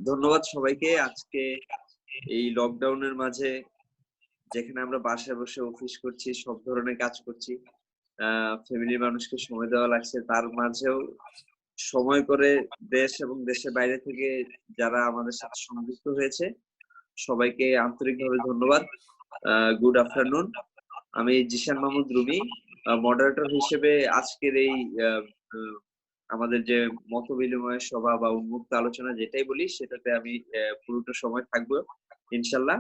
ধন্যবাদ সবাইকে। আজকে এই লকডাউনের মাঝে যেখানে আমরা বাসায় বসে অফিস করছি, সব ধরনের কাজ করছি, ফ্যামিলির মানুষকে সময় দেওয়া লাগছে। তার মাঝেও সময় করে দেশ এবং দেশের বাইরে থেকে যারা আমাদের সাথে সংযুক্ত হয়েছে, সবাইকে আন্তরিকভাবে ধন্যবাদ। Good afternoon. আমি জিশান মাহমুদ রুমি, মডারেটর হিসেবে আজকের এই আ আ আমাদের যে মতবিনিময় সভা বা উন্মুক্ত আলোচনা যেটাই বলি সেটাতে আমি পুরোটা সময় থাকবো ইনশাল্লাহ।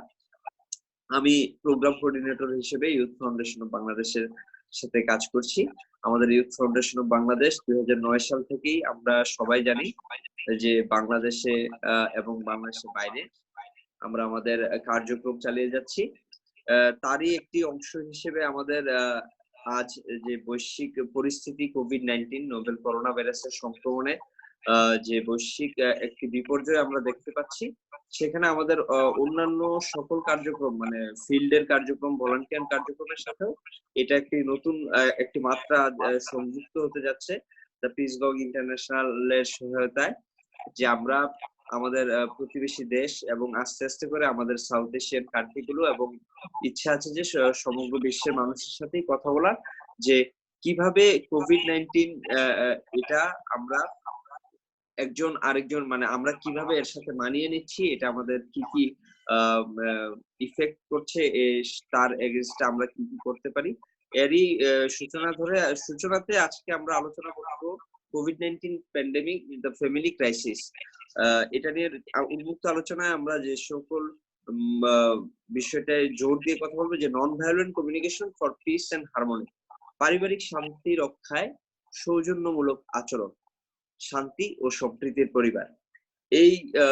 আমি প্রোগ্রাম কোঅর্ডিনেটর হিসেবে ইউথ ফাউন্ডেশন অফ বাংলাদেশের সাথে কাজ করছি। আমাদের ইউথ ফাউন্ডেশন অফ বাংলাদেশ ২০০৯ সাল থেকেই আমরা সবাই জানি যে বাংলাদেশে এবং বাংলাদেশের বাইরে আমরা আমাদের কার্যক্রম চালিয়ে যাচ্ছি। তারই একটি অংশ হিসেবে আমাদের আজ যে বৈশ্বিক পরিস্থিতি কোভিড-19 নোভেল করোনা ভাইরাসের সংক্রমণে যে বৈশ্বিক একটি বিপর্যয় আমরা দেখতে পাচ্ছি, সেখানে আমাদের অন্যান্য সকল কার্যক্রম মানে ফিল্ডের কার্যক্রম, ভলান্টিয়ার কার্যক্রমের সাথেও এটা একটি নতুন একটি মাত্রা সংযুক্ত হতে যাচ্ছে। দ্য পিস গং ইন্টারন্যাশনাল এর সহায়তায় যে আমরা আমাদের প্রতিবেশী দেশ এবং আস্তে, আস্তে করে আমাদের সাউথ এশিয়ান কান্ট্রি গুলো এবং ইচ্ছা আছে যে সমগ্র বিশ্বের মানুষের সাথেই কথা বলার যে কিভাবে কোভিড-19 এটা আমরা একজন আরেকজন মানে আমরা কিভাবে এর সাথে মানিয়ে নিচ্ছি, এটা আমাদের কি, কি ইফেক্ট করছে তার এগেইনস্ট এ আমরা কি, কি করতে পারি। এরই সূচনাতে আজকে আমরা আলোচনা করব COVID-19 pandemic the family crisis. এটা নিয়ে উন্মুক্ত আলোচনায় আমরা যে সকল উম আ বিষয়টায় জোর দিয়ে কথা বলবো যে নন violent communication for piece and harmony. পারিবারিক শান্তি রক্ষায় সৌজন্যমূলক আচরণ। শান্তি ও সম্প্রীতির পরিবার। এই আ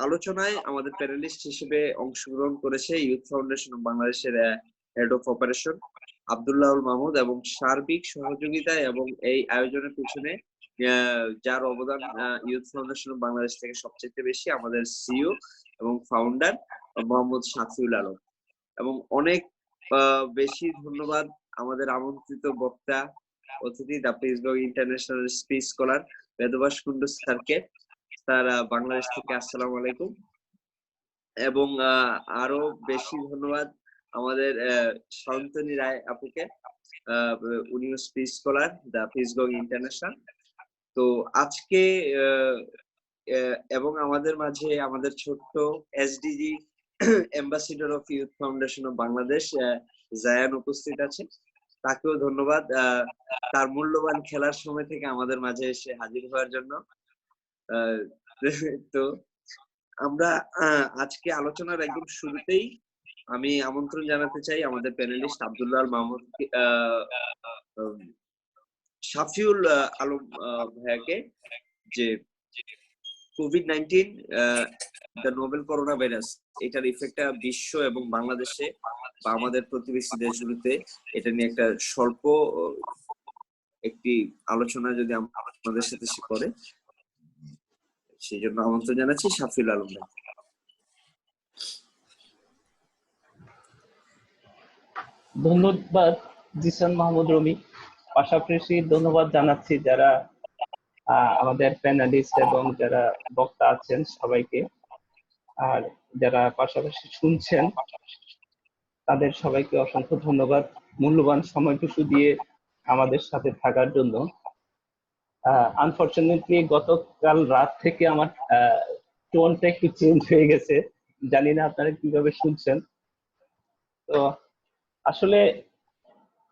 আলোচনায় আমাদের প্যানেলিস্ট হিসেবে অংশগ্রহণ করেছে ইউথ ফাউন্ডেশন অফ বাংলাদেশের হেড অফ অপারেশন আব্দুল্লাহুল মাহমুদ এবং সার্বিক সহযোগিতায় এবং এই আয়োজনের পিছনে যার অবদান ইউথ ফাউন্ডেশন অফ বাংলাদেশ থেকে সবচেয়ে বেশি আমাদের সিইও এবং ফাউন্ডার মোহাম্মদ শাফিউল আলম। এবং অনেক বেশি ধন্যবাদ আমাদের আমন্ত্রিত বক্তা অতিথি the Pittsburgh international speech scholar Bedbas Kundu স্যারকে। স্যার বাংলাদেশ থেকে আসসালামু আলাইকুম। এবং আরো বেশি ধন্যবাদ আমাদের শান্তনী রায় আপুকে। উনিও speech scholar the Pittsburgh international. তো আজকে এবং আমাদের মাঝে আমাদের ছোট্ট SDG ambassador of youth foundation of Bangladesh Zayan উপস্থিত আছে। তাকেও ধন্যবাদ তার মূল্যবান খেলার সময় থেকে আমাদের মাঝে এসে হাজির হওয়ার জন্য। তো আমরা আজকে আলোচনার একদম শুরুতেই আমি আমন্ত্রণ জানাতে চাই আমাদের প্যানেলিস্ট আব্দুল্লাহ মাহমুদ শাফিউল আলম ভাইয়াকে যে COVID-19 the novel corona virus এটার ইফেক্টটা বিশ্ব এবং বাংলাদেশে বা আমাদের প্রতিবেশী দেশগুলোতে এটা নিয়ে একটা স্বল্প একটি আলোচনা যদি আমাদের সাথে সে করে, সেই জন্য আমন্ত্রণ জানাচ্ছি শাফিউল আলম ভাই। ধন্যবাদ জিসান মাহমুদ রুমি। পাশাপাশি ধন্যবাদ জানাচ্ছি যারা আমাদের প্যানেলিস্ট এবং যারা বক্তা আছেন সবাইকে, আর যারা পাশাপাশি শুনছেন তাদের সবাইকে অসংখ্য ধন্যবাদ মূল্যবান সময়টুকু দিয়ে আমাদের সাথে থাকার জন্য। আনফরচুনেটলি গতকাল রাত থেকে আমার টোনটা একটু চেঞ্জ হয়ে গেছে, জানি না আপনারা কিভাবে শুনছেন। তো আসলে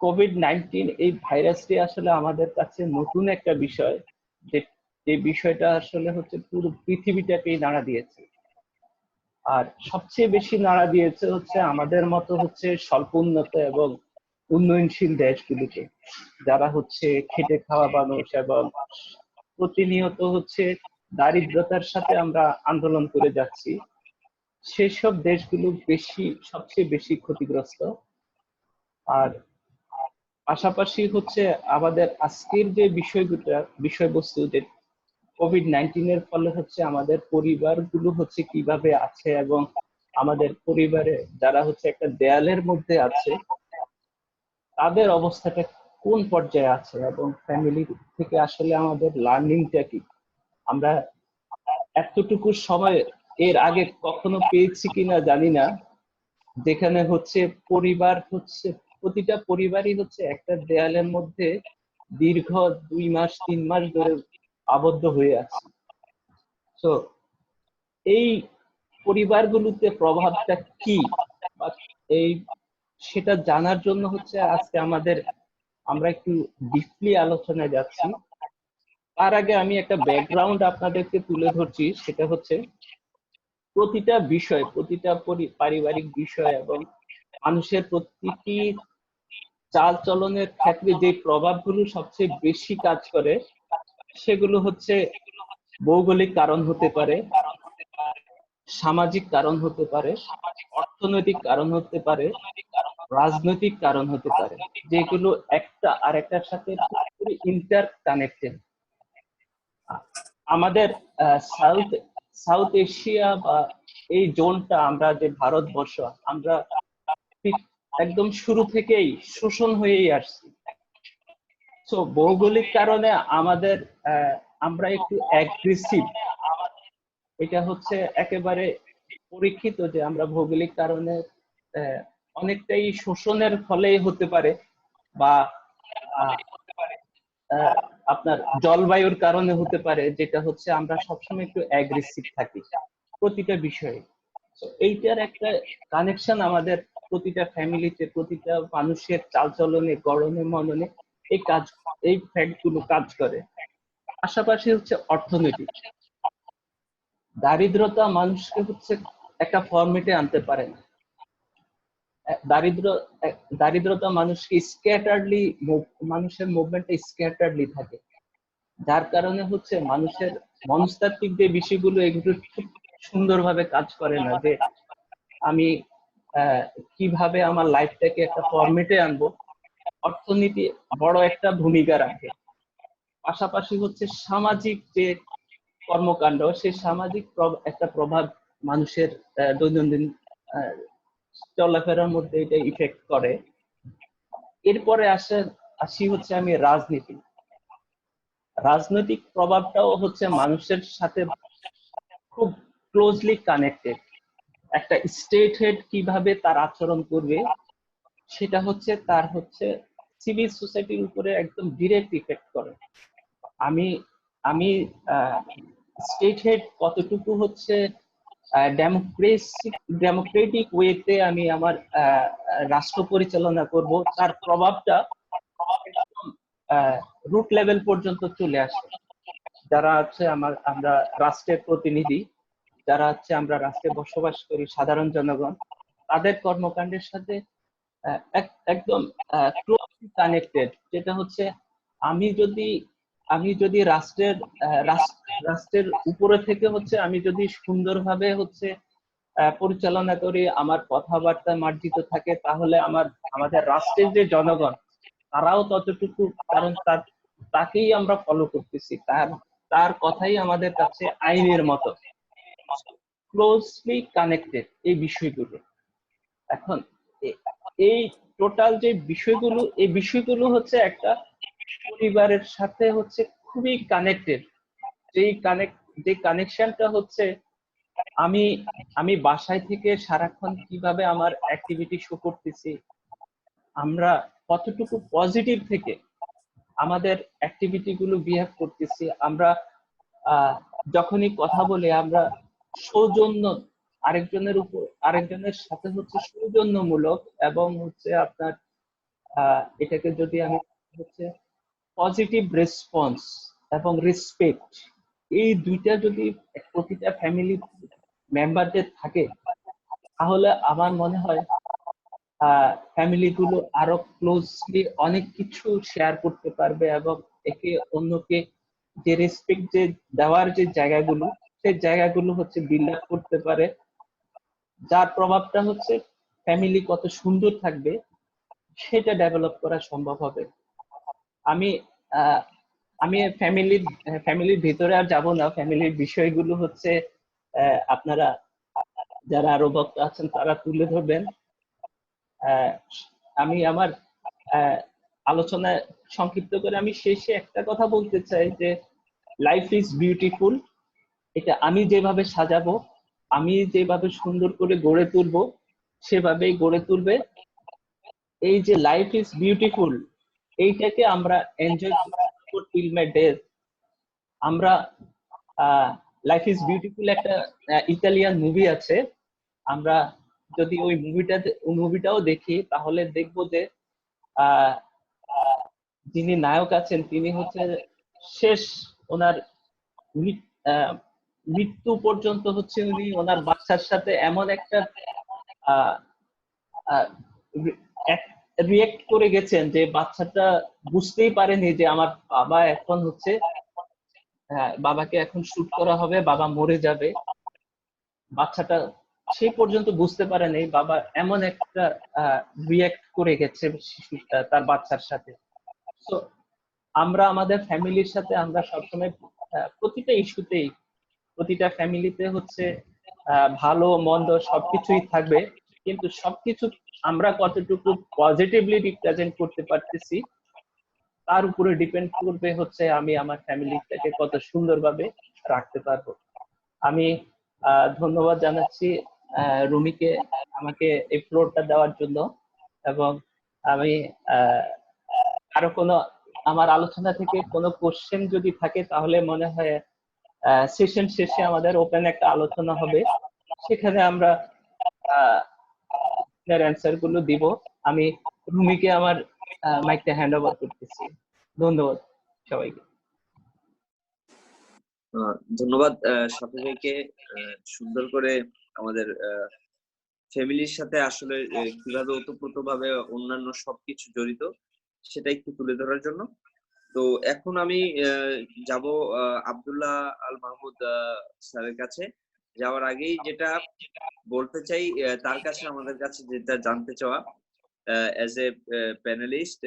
কোভিড-19 এই ভাইরাসটি আসলে আমাদের কাছে নতুন একটা বিষয়, যে বিষয়টা আসলে হচ্ছে পুরো পৃথিবীটাকেই নাড়া দিয়েছে। আর সবচেয়ে বেশি নাড়া দিয়েছে হচ্ছে আমাদের মতো হচ্ছে স্বল্প উন্নত এবং উন্নয়নশীল দেশগুলিকে, যারা হচ্ছে খেটে খাওয়া মানুষ এবং প্রতিনিয়ত হচ্ছে দারিদ্রতার সাথে আমরা আন্দোলন করে যাচ্ছি, সেসব দেশগুলো সবচেয়ে বেশি ক্ষতিগ্রস্ত। আর পাশাপাশি হচ্ছে আমাদের আজকের যে বিষয়বস্তু যে কোভিড-19 এর ফলে হচ্ছে আমাদের পরিবারগুলো হচ্ছে কিভাবে আছে এবং আমাদের পরিবারে যারা হচ্ছে একটা দেয়ালের মধ্যে আছে তাদের অবস্থাটা কোন পর্যায়ে আছে এবং ফ্যামিলি থেকে আসলে আমাদের লার্নিংটা কি, আমরা এতটুকু সময় এর আগে কখনো পেয়েছি কিনা জানি না, যেখানে হচ্ছে পরিবার হচ্ছে, প্রতিটা পরিবারই হচ্ছে একটা দেয়ালের মধ্যে দীর্ঘ 2 মাস 3 মাস ধরে আবদ্ধ হয়ে আছে। তো এই পরিবারগুলোতে প্রভাবটা কি, বা এই সেটা জানার জন্য হচ্ছে আজকে আমরা একটু ডিপলি আলোচনায় যাচ্ছি। তার আগে আমি একটা ব্যাকগ্রাউন্ড আপনাদেরকে তুলে ধরছি, সেটা হচ্ছে প্রতিটা বিষয়, প্রতিটা পারিবারিক বিষয় এবং মানুষের প্রতিটি চাল চলনের ক্ষেত্রে যে প্রভাবগুলো সবচেয়ে বেশি কাজ করে সেগুলো হচ্ছে ভৌগোলিক কারণ হতে পারে, সামাজিক কারণ হতে পারে, অর্থনৈতিক কারণ হতে পারে, রাজনৈতিক কারণ হতে পারে, যেগুলো একটা আরেকটার সাথে পুরোপুরি ইন্টার কানেক্টেড। আমাদের সাউথ সাউথ এশিয়া বা এই জোনটা, আমরা যে ভারতবর্ষ, আমরা একদম শুরু থেকেই শোষণ হয়েই আসছি। তো ভৌগোলিক কারণে আমাদের আমরা একটু অ্যাগ্রেসিভ, এটা হচ্ছে একেবারে পরীক্ষিত যে আমরা ভৌগোলিক কারণে অনেকটাই শোষণের ফলেই হতে পারে, বা আপনার জলবায়ুর কারণে হতে পারে, যেটা হচ্ছে আমরা সবসময় একটু অ্যাগ্রেসিভ থাকি প্রতিটা বিষয়ে। তো এইটার একটা কানেকশন আমাদের প্রতিটা ফ্যামিলিতে, প্রতিটা মানুষের চালচলনে, গড়নে মননে এই ফ্যাক্ট গুলো কাজ করে। পাশাপাশি হচ্ছে অর্থনৈতিক। দারিদ্রতা মানুষকে হচ্ছে একটা ফরম্যাটে আনতে পারে না। দারিদ্রতা মানুষকে স্ক্যাটারলি, মানুষের মুভমেন্টে স্ক্যাটারলি থাকে, যার কারণে হচ্ছে মানুষের মনস্তাত্ত্বিক যে বিষয়গুলো, এগুলো খুব সুন্দরভাবে কাজ করে না, যে আমি কিভাবে আমার লাইফটাকে একটা ফরম্যাটে আনবো। অর্থনীতি বড় একটা ভূমিকা রাখে। পাশাপাশি হচ্ছে সামাজিক যে কর্মকাণ্ড, সেই সামাজিক একটা প্রভাব মানুষের দৈনন্দিন চলাফেরার মধ্যে এটা ইফেক্ট করে। এরপরে আসি হচ্ছে আমি রাজনৈতিক প্রভাবটাও হচ্ছে মানুষের সাথে খুব ক্লোজলি কানেক্টেড। একটা স্টেট হেড কিভাবে তার আচরণ করবে, সেটা হচ্ছে তার হচ্ছে সিভিল সোসাইটির উপরে একদম ডিরেক্ট ইফেক্ট করে। আমি আমি স্টেট হেড কতটুকু হচ্ছে ডেমোক্রেটিক ওয়েতে আমি আমার রাষ্ট্র পরিচালনা করব, তার প্রভাবটা রুট লেভেল পর্যন্ত চলে আসে। যারা আছে আমরা রাষ্ট্রের প্রতিনিধি, যারা হচ্ছে আমরা রাষ্ট্রে বসবাস করি, সাধারণ জনগণ, তাদের কর্মকাণ্ডের সাথে একদম ক্লোজলি কানেক্টেড। যেটা হচ্ছে আমি যদি রাষ্ট্রের উপরে থেকে হচ্ছে আমি যদি সুন্দরভাবে হচ্ছে পরিচালনা করি, আমার কথাবার্তা মার্জিত থাকে, তাহলে আমাদের রাষ্ট্রের যে জনগণ, তারাও ততটুকু, কারণ তাকেই আমরা ফলো করতেছি, তার কথাই আমাদের কাছে আইনের মতো ক্লোজলি কানেক্টেড এই বিষয়গুলো। এখন এই টোটাল যে বিষয়গুলো, এই বিষয়গুলো হচ্ছে একটা পরিবারের সাথে হচ্ছে খুবই কানেক্টেড। যে কানেকশনটা হচ্ছে আমি আমি বাসায় থেকে সারাক্ষণ কিভাবে আমার অ্যাক্টিভিটি শো করতেছি, আমরা কতটুকু পজিটিভ থেকে আমাদের অ্যাক্টিভিটি গুলো বিহেভ করতেছি, আমরা যখনই কথা বলি আমরা সৌজন্য, আরেকজনের সাথে হচ্ছে সৌজন্যমূলক, এবং হচ্ছে আপনার এটাকে যদি আমি হচ্ছে পজিটিভ রেসপন্স এবং রেসপেক্ট, এই দুইটা যদি প্রতিটা ফ্যামিলি মেম্বারদের থাকে, তাহলে আমার মনে হয় ফ্যামিলি গুলো আরো ক্লোজলি অনেক কিছু শেয়ার করতে পারবে, এবং একে অন্যকে যে রেসপেক্ট যে দেওয়ার যে জায়গাগুলো, সেই জায়গাগুলো হচ্ছে বিল্ড আপ করতে পারে, যার প্রভাবটা হচ্ছে ফ্যামিলি কত সুন্দর থাকবে সেটা ডেভেলপ করা সম্ভব হবে। আমি আমি ফ্যামিলির ভিতরে আর যাব না, ফ্যামিলির বিষয়গুলো হচ্ছে আপনারা যারা আরো বক্তা আছেন তারা তুলে ধরবেন। আমি আমার আলোচনা সংক্ষিপ্ত করে আমি শেষে একটা কথা বলতে চাই, যে লাইফ ইজ বিউটিফুল, এটা আমি যেভাবে সাজাবো, আমি যেভাবে সুন্দর করে গড়ে তুলবো, সেভাবেই গড়ে তুলবে। এই যে লাইফ ইজ বিউটিফুল, এইটাকে আমরা এনজয় করবো টিল মাই ডেথ। আমরা লাইফ ইজ বিউটিফুল একটা ইতালিয়ান মুভি আছে, আমরা যদি ওই মুভিটাও দেখি তাহলে দেখবো যে আহ যিনি নায়ক আছেন তিনি হচ্ছে শেষ ওনার আহ, মৃত্যু পর্যন্ত হচ্ছে উনি ওনার বাচ্চার সাথে এমন একটা রিয়েক্ট করে গেছেন যে বাচ্চাটা বুঝতেই পারেনি যে আমার বাবা এখন হচ্ছে, বাবাকে এখন শুট করা হবে, বাবা মরে যাবে। বাচ্চাটা সেই পর্যন্ত বুঝতে পারেনি, বাবা এমন একটা রিয়েক্ট করে গেছে শিশুটা তার বাচ্চার সাথে। তো আমরা আমাদের ফ্যামিলির সাথে আমরা সবসময় প্রতিটা ইস্যুতেই, প্রতিটা ফ্যামিলিতে হচ্ছে ভালো মন্দ সবকিছুই থাকবে, কিন্তু সবকিছু আমরা কতটুকু পজিটিভলি রিপ্রেজেন্ট করতে পারতেছি তার উপরে ডিপেন্ড করবে হচ্ছে আমি আমার ফ্যামিলিটাকে কত সুন্দরভাবে রাখতে পারবো। আমি ধন্যবাদ জানাচ্ছি রুমিকে আমাকে এই ফ্লোরটা দেওয়ার জন্য। এবং আমি আরো কোনো আমার আলোচনা থেকে কোনো কোশ্চেন যদি থাকে তাহলে মনে হয় সেশন শেষে আমাদের ওপেন একটা আলোচনা হবে, সেখানে আমরা অ্যান্সার গুলো দিব। আমি রুমিকে আমার মাইকটা হ্যান্ড ওভার করতেছি। ধন্যবাদ সবাইকে। ধন্যবাদ সাফি ভাইকে, সুন্দর করে আমাদের ফ্যামিলির সাথে আসলে কিভাবে ওতপ্রোতভাবে অন্যান্য সবকিছু জড়িত সেটা একটু তুলে ধরার জন্য। তো এখন আমি যাব আব্দুল্লাহ আল মাহমুদ স্যারের কাছে। যাওয়ার আগেই যেটা বলতে চাই, তার কাছে আমাদের কাছে যেটা জানতে চাওয়া অ্যাজ এ প্যানেলিস্ট,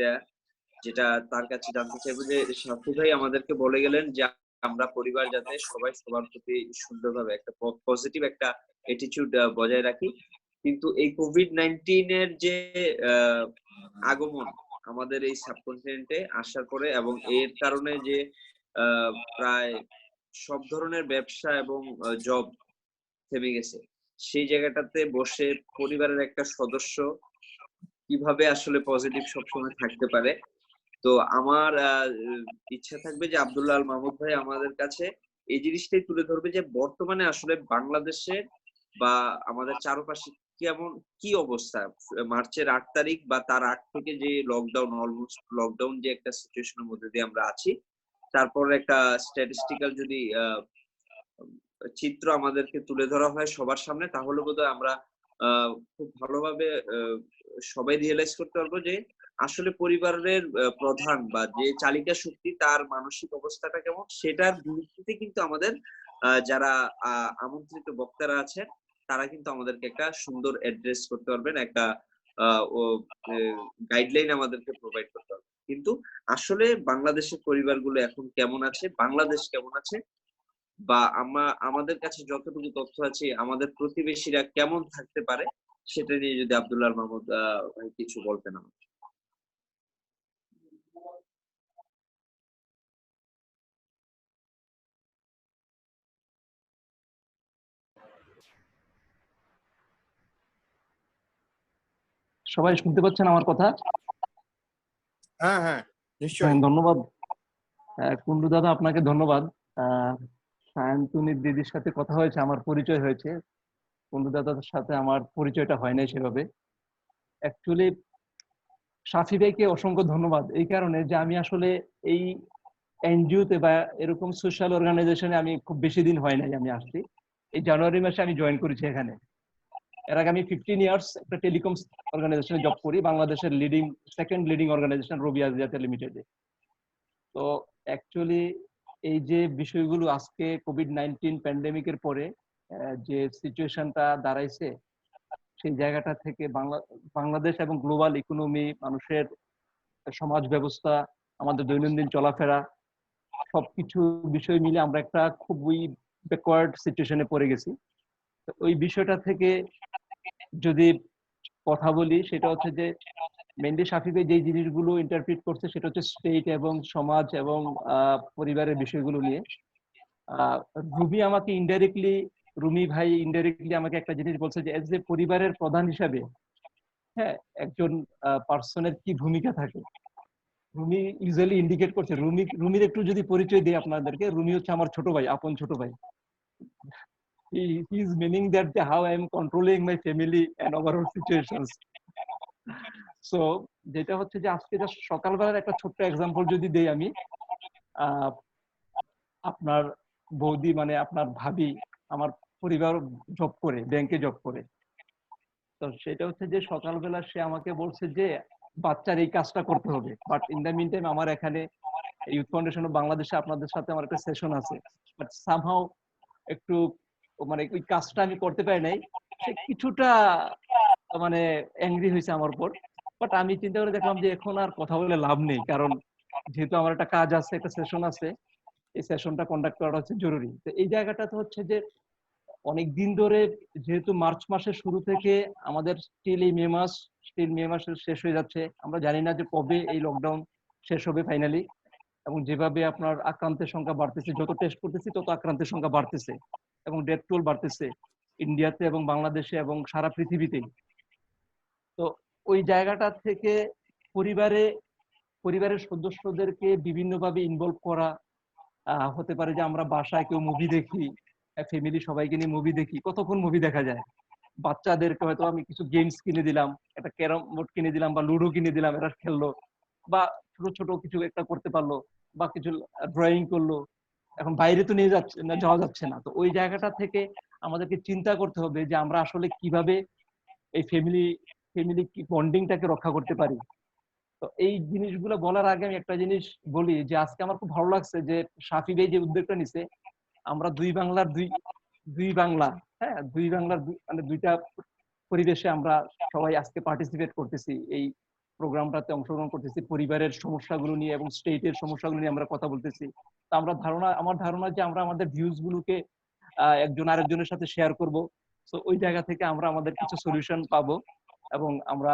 যেটা তার কাছে জানতে চাইবো যে সাফি ভাই আমাদেরকে বলে গেলেন যে আমরা পরিবার যাতে সবাই সবার প্রতি সুন্দরভাবে একটা পজিটিভ একটা অ্যাটিটিউড বজায় রাখি। কিন্তু এই কোভিড-19 এর যে আগমন আমাদের এই সাবকন্টিনেন্টে আসার পরে এবং এর কারণে যে প্রায় সব ধরনের ব্যবসা এবং জব থেমে গেছে, সেই জায়গাটাতে বসে পরিবারের একটা সদস্য কিভাবে আসলে পজিটিভ সবসময় থাকতে পারে। তো আমার ইচ্ছা থাকবে যে আব্দুল্লাহ আল মাহমুদ ভাই আমাদের কাছে এই জিনিসটাই তুলে ধরবে যে বর্তমানে আসলে বাংলাদেশে বা আমাদের চারপাশে কেমন কি অবস্থা। মার্চের 8 তারিখ বা তার আগ থেকে যে লকডাউন, অলমোস্ট লকডাউন যে একটা সিচুয়েশনের মধ্যে দিয়ে আমরা আছি, তারপর একটা স্ট্যাটিস্টিক্যাল যদি চিত্র আমাদেরকে তুলে ধরা হয় সবার সামনে, তাহলে বোধহয় আমরা খুব ভালোভাবে সবাই রিয়েলাইজ করতে পারবো যে আসলে পরিবারের প্রধান বা যে চালিকা শক্তি তার মানসিক অবস্থাটা কেমন, সেটার ভিত্তিতে কিন্তু আমাদের যারা আমন্ত্রিত বক্তারা আছেন তারা কিন্তু আমাদেরকে একটা সুন্দর অ্যাড্রেস করতে পারবেন, একটা গাইডলাইন আমাদেরকে প্রোভাইড করতে পারবেন। কিন্তু আসলে বাংলাদেশের পরিবারগুলো এখন কেমন আছে, বাংলাদেশ কেমন আছে, বা আমাদের কাছে যতটুকু তথ্য আছে আমাদের প্রতিবেশীরা কেমন থাকতে পারে, সেটা নিয়ে যদি আব্দুল্লাহ মাহমুদ ভাই কিছু বলতেন আমাকে। সবাই শুনতে পাচ্ছেন আমার কথা? হ্যাঁ হ্যাঁ নিশ্চয়ই। ধন্যবাদ কুন্ডু দাদা, আপনাকে ধন্যবাদ। সায়ন্তনীর দিদির সাথে কথা হয়েছে, আমার পরিচয় হয়েছে। কুন্ডু দাদার সাথে আমার পরিচয়টা হয় নাই সেভাবে। অ্যাকচুয়ালি সাফি ভাইকে অসংখ্য ধন্যবাদ এই কারণে যে আমি আসলে এই এনজিওতে বা এরকম সোশ্যাল অর্গানাইজেশনে আমি খুব বেশি দিন হয় নাই, আমি আসছি এই জানুয়ারি মাসে আমি জয়েন করেছি এখানে। এর আগে আমি 15 ইয়ার্স একটা টেলিকম অর্গানাইজেশনে জব করি, বাংলাদেশের সেকেন্ড লিডিং অর্গানাইজেশন রবি আজিয়াতে লিমিটেডে। তো অ্যাকচুয়ালি এই যে বিষয়গুলো আজকে কোভিড-19 প্যান্ডেমিকের পরে যে সিচুয়েশনটা দাঁড়াইছে, সেই জায়গাটা থেকে বাংলাদেশ এবং গ্লোবাল ইকোনমি, মানুষের সমাজ ব্যবস্থা, আমাদের দৈনন্দিন চলাফেরা, সবকিছু বিষয় মিলে আমরা একটা খুবই ব্যাকওয়ার্ড সিচুয়েশনে পড়ে গেছি। ওই বিষয়টা থেকে যদি কথা বলি, সেটা হচ্ছে যে মেনলি সাফিকে যে জিনিসগুলো ইন্টারপ্রিট করছে সেটা হচ্ছে স্টেট এবং সমাজ এবং পরিবারের বিষয়গুলো নিয়ে। রুমি আমাকে রুমি ভাই ইনডাইরেক্টলি আমাকে একটা জিনিস বলছে যে এজ এ পরিবারের প্রধান হিসাবে, হ্যাঁ, একজন পার্সনের কি ভূমিকা থাকে। রুমি ইউজুয়ালি ইন্ডিকেট করছে, রুমির একটু যদি পরিচয় দিই আপনাদেরকে, রুমি হচ্ছে আমার ছোট ভাই, আপন ছোট ভাই। he is meaning that how I am controlling my family and overall situations. So যেটা হচ্ছে যে আজকে just সকালবেলার একটা ছোট্ট এক্সাম্পল যদি দেই আমি, আহ, আপনার বৌদি মানে আপনার ভাবি আমার পরিবার জব করে, ব্যাংকে জব করে। তো সেটা হচ্ছে যে সকালবেলা সে আমাকে বলছে যে বাচ্চার এই কাজটা করতে হবে, but in the mean time আমার এখানে ইউথ ফাউন্ডেশন অফ বাংলাদেশে আপনাদের সাথে আমার একটা সেশন আছে, বাট সামহাও একটু মানে ওই কাজটা আমি করতে পারি নাই। সে কিছুটা মানে অ্যাংরি হয়েছে আমার উপর, বাট আমি চিন্তা করে দেখলাম যে এখন আর কথা বলে লাভ নেই, কারণ যেহেতু আমার একটা কাজ আছে, একটা সেশন আছে, এই সেশনটা কন্ডাক্ট করাটা হচ্ছে জরুরি। তো এই জায়গাটাতে হচ্ছে যে অনেক দিন ধরে, যেহেতু মার্চ মাসের শুরু থেকে আমাদের স্টিল মে মাস শেষ হয়ে যাচ্ছে, আমরা জানি না যে কবে এই লকডাউন শেষ হবে ফাইনালি। এবং যেভাবে আপনার আক্রান্তের সংখ্যা বাড়তেছে, যত টেস্ট করতেছি তত আক্রান্তের সংখ্যা বাড়তেছে এবং ডেথ টোল বাড়তেছে ইন্ডিয়াতে এবং বাংলাদেশে এবং সারা পৃথিবীতেই। তো ওই জায়গাটা থেকে পরিবারের সদস্যদেরকে বিভিন্নভাবে ইনভলভ করা, হতে পারে যে আমরা বাসায় কেউ মুভি দেখি, ফ্যামিলি সবাইকে নিয়ে মুভি দেখি, কতক্ষণ মুভি দেখা যায়। বাচ্চাদেরকে হয়তো আমি কিছু গেমস কিনে দিলাম, একটা ক্যারম বোর্ড কিনে দিলাম বা লুডো কিনে দিলাম, এরা খেললো বা ছোট ছোট কিছু একটা করতে পারলো বা কিছু ড্রয়িং করলো। এখন বাইরে তো নিয়ে যাওয়া যাচ্ছে না, তো ওই জায়গাটা থেকে আমাদেরকে চিন্তা করতে হবে যে আমরা আসলে কিভাবে এই ফ্যামিলি বন্ডিংটাকে রক্ষা করতে পারি। তো এই জিনিসগুলো বলার আগে আমি একটা জিনিস বলি যে আজকে আমার খুব ভালো লাগছে যে শাফি ভাই যে উদ্যোগটা নিছে, আমরা দুই বাংলা, হ্যাঁ, মানে দুইটা পরিবেশে আমরা সবাই আজকে পার্টিসিপেট করতেছি, এই প্রোগ্রামটাতে অংশগ্রহণ করতেছি, পরিবারের সমস্যাগুলো নিয়ে এবং স্টেটের সমস্যাগুলো নিয়ে আমরা কথা বলতেছি। তো আমার ধারণা যে আমরা আমাদের ভিউজ গুলোকে একজন আরেকজনের সাথে শেয়ার করব। তো ওই জায়গা থেকে আমরা আমাদের কিছু সলিউশন পাবো এবং আমরা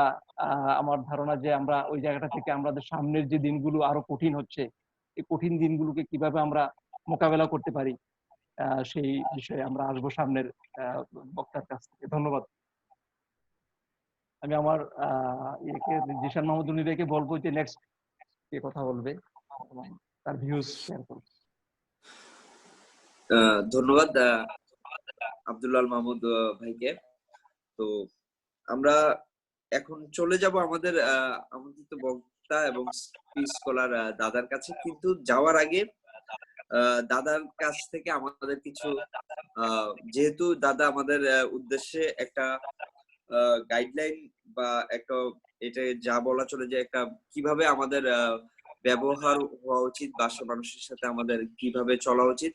আমার ধারণা যে আমরা ওই জায়গাটা থেকে আমাদের সামনের যে দিনগুলো আরো কঠিন হচ্ছে, এই কঠিন দিনগুলোকে কিভাবে আমরা মোকাবেলা করতে পারি, সেই বিষয়ে আমরা আসবো সামনের বক্তার কাছ থেকে। ধন্যবাদ। আমি আমার জিশান মাহমুদ উনিকে বলবো যে নেক্সট কে কথা বলবে, তার ভিউজ শেয়ার করবে। ধন্যবাদ আব্দুল্লাহ মাহমুদ ভাইকে। তো আমরা এখন চলে যাব আমাদের আমন্ত্রিত বক্তা এবং স্পিচ স্কলার দাদার কাছে, কিন্তু যাওয়ার আগে দাদার কাছ থেকে আমাদের কিছু যেহেতু দাদা আমাদের উদ্দেশ্যে একটা গাইডলাইন বা একটা, এটা যা বলা চলে যে একটা কিভাবে আমাদের ব্যবহার হওয়া উচিত, বাসা মানুষের সাথে আমাদের কিভাবে চলা উচিত,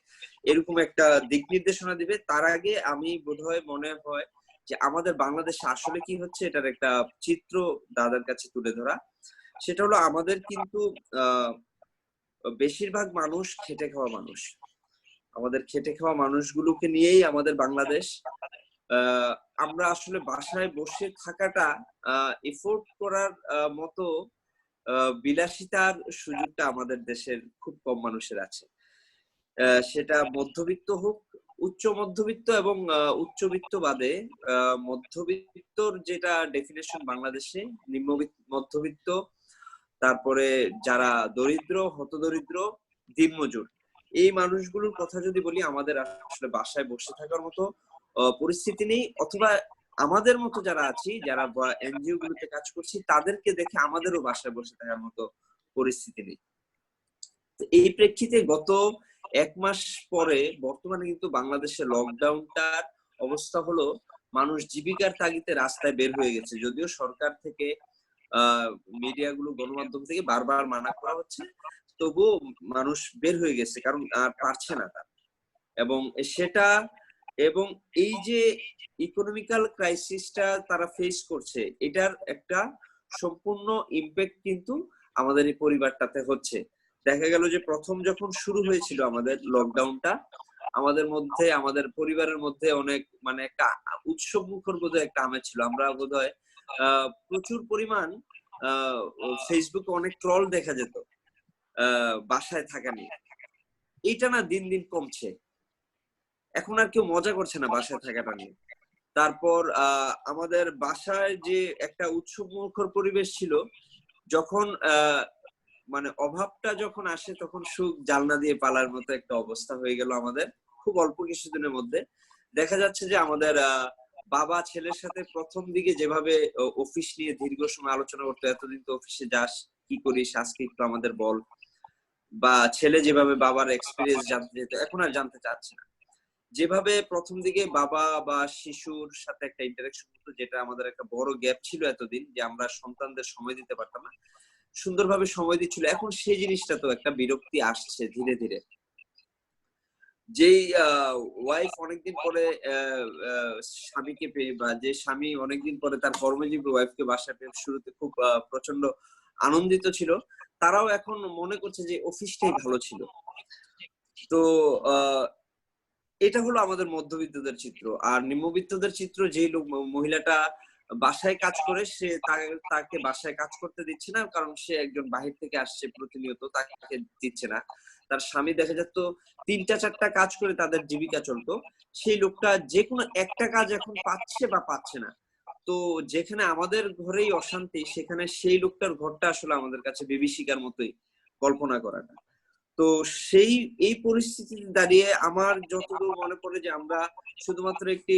এরকম একটা দিক নির্দেশনা দিবে। তার আগে আমি বোধহয় মনে হয় যে আমাদের বাংলাদেশে আসলে কি হচ্ছে এটার একটা চিত্র দাদার কাছে তুলে ধরা। সেটা হলো আমাদের কিন্তু বেশিরভাগ মানুষ খেটে খাওয়া মানুষ, আমাদের খেটে খাওয়া মানুষগুলোকে নিয়েই আমাদের বাংলাদেশ। আমরা আসলে বাসায় বসে থাকাটা এফোর্ড করার মতো বিলাসিতার সুযোগটা আমাদের দেশের খুব কম মানুষের আছে। সেটা মধ্যবিত্ত হোক, উচ্চ মধ্যবিত্ত এবং উচ্চবিত্ত বাদে মধ্যবিত্তর যেটা ডেফিনেশন বাংলাদেশে, নিম্ন মধ্যবিত্ত, তারপরে যারা দরিদ্র, হতদরিদ্র, দিনমজুর, এই মানুষগুলোর কথা যদি বলি, আমাদের আসলে বাসায় বসে থাকার মতো পরিস্থিতি নেই, অথবা আমাদের মতো যারা আছি, যারা এনজিও গুলোতে কাজ করছি, তাদেরকে দেখে আমাদেরও বাসায় বসে থাকার মতো পরিস্থিতি নেই। এই প্রেক্ষিতে গত 1 মাস পরে বর্তমানে কিন্তু বাংলাদেশে লকডাউনটার অবস্থা হলো মানুষ জীবিকার তাগিদে রাস্তায় বের হয়ে গেছে। যদিও সরকার থেকে মিডিয়াগুলো, গণমাধ্যম থেকে বারবার মানা করা হচ্ছে, তবুও মানুষ বের হয়ে গেছে, কারণ আর পারছে না তার। এবং এই যে ইকোনমিক্যাল ক্রাইসিসটা তারা ফেস করছে, এটার একটা সম্পূর্ণ ইমপ্যাক্ট কিন্তু আমাদের এই পরিবারটাতে হচ্ছে। দেখা গেল যে প্রথম যখন শুরু হয়েছিল আমাদের লকডাউনটা, আমাদের পরিবারের মধ্যে অনেক মানে একটা উৎসব মুখর বোধহয় একটা আমেজ ছিল। আমরা বোধহয় প্রচুর পরিমাণ ফেসবুকে অনেক ট্রল দেখা যেত বাসায় থাকা নিয়ে। এটা না দিন দিন কমছে। এখন আর কেউ মজা করছে না বাসায় থাকাটা নিয়ে। তারপর আমাদের বাসায় যে একটা উৎসবমুখর পরিবেশ ছিল, যখন মানে অভাবটা যখন আসে তখন সুখ জানলা দিয়ে পালার মতো একটা অবস্থা হয়ে গেল আমাদের খুব অল্প কিছুদিনের মধ্যে। দেখা যাচ্ছে যে আমাদের বাবা ছেলের সাথে প্রথম দিকে যেভাবে অফিস নিয়ে দীর্ঘ সময় আলোচনা করতো, এতদিন তো অফিসে যাস, কি করিস আজকে একটু আমাদের বল, বা ছেলে যেভাবে বাবার এক্সপিরিয়েন্স জানতে যেত, এখন আর জানতে চাচ্ছে না। যেভাবে প্রথম দিকে বাবা বা শিশুর সাথে একটা ইন্টারাকশন হতো, যেটা আমাদের একটা বড় গ্যাপ ছিল এতদিন, যে আমরা সন্তানদের সময় দিতে পারতাম না, সুন্দরভাবে সময় দিচ্ছিল, এখন সেই জিনিসটা তো একটা বিরক্তি আসছে ধীরে ধীরে। যেই ওয়াইফ অনেকদিন পরে স্বামীকে পেয়ে, বা যে স্বামী অনেকদিন পরে তার কর্মজীবী ওয়াইফকে বাসায় পেয়ে শুরুতে খুব প্রচন্ড আনন্দিত ছিল, তারাও এখন মনে করছে যে অফিসটাই ভালো ছিল। তো এটা হলো আমাদের মধ্যবিত্তদের চিত্র। আর নিম্নবিত্তদের চিত্র, যেই লোক মহিলাটা বাসায় কাজ করে, সে তাকে বাসায় কাজ করতে দিচ্ছে না, কারণ সে একজন বাহির থেকে আসছে প্রতিনিয়ত, তাকে দিচ্ছে না। তার স্বামী দেখা যেত 3টা 4টা কাজ করে তাদের জীবিকা চলতো, সেই লোকটা যে কোনো একটা কাজ এখন পাচ্ছে বা পাচ্ছে না। তো যেখানে আমাদের ঘরেই অশান্তি, সেখানে সেই লোকটার ঘরটা আসলে আমাদের কাছে বিভীষিকার মতোই কল্পনা করাটা। তো এই পরিস্থিতিতে দাঁড়িয়ে আমার যতদূর মনে পড়ে যে আমরা শুধুমাত্র একটি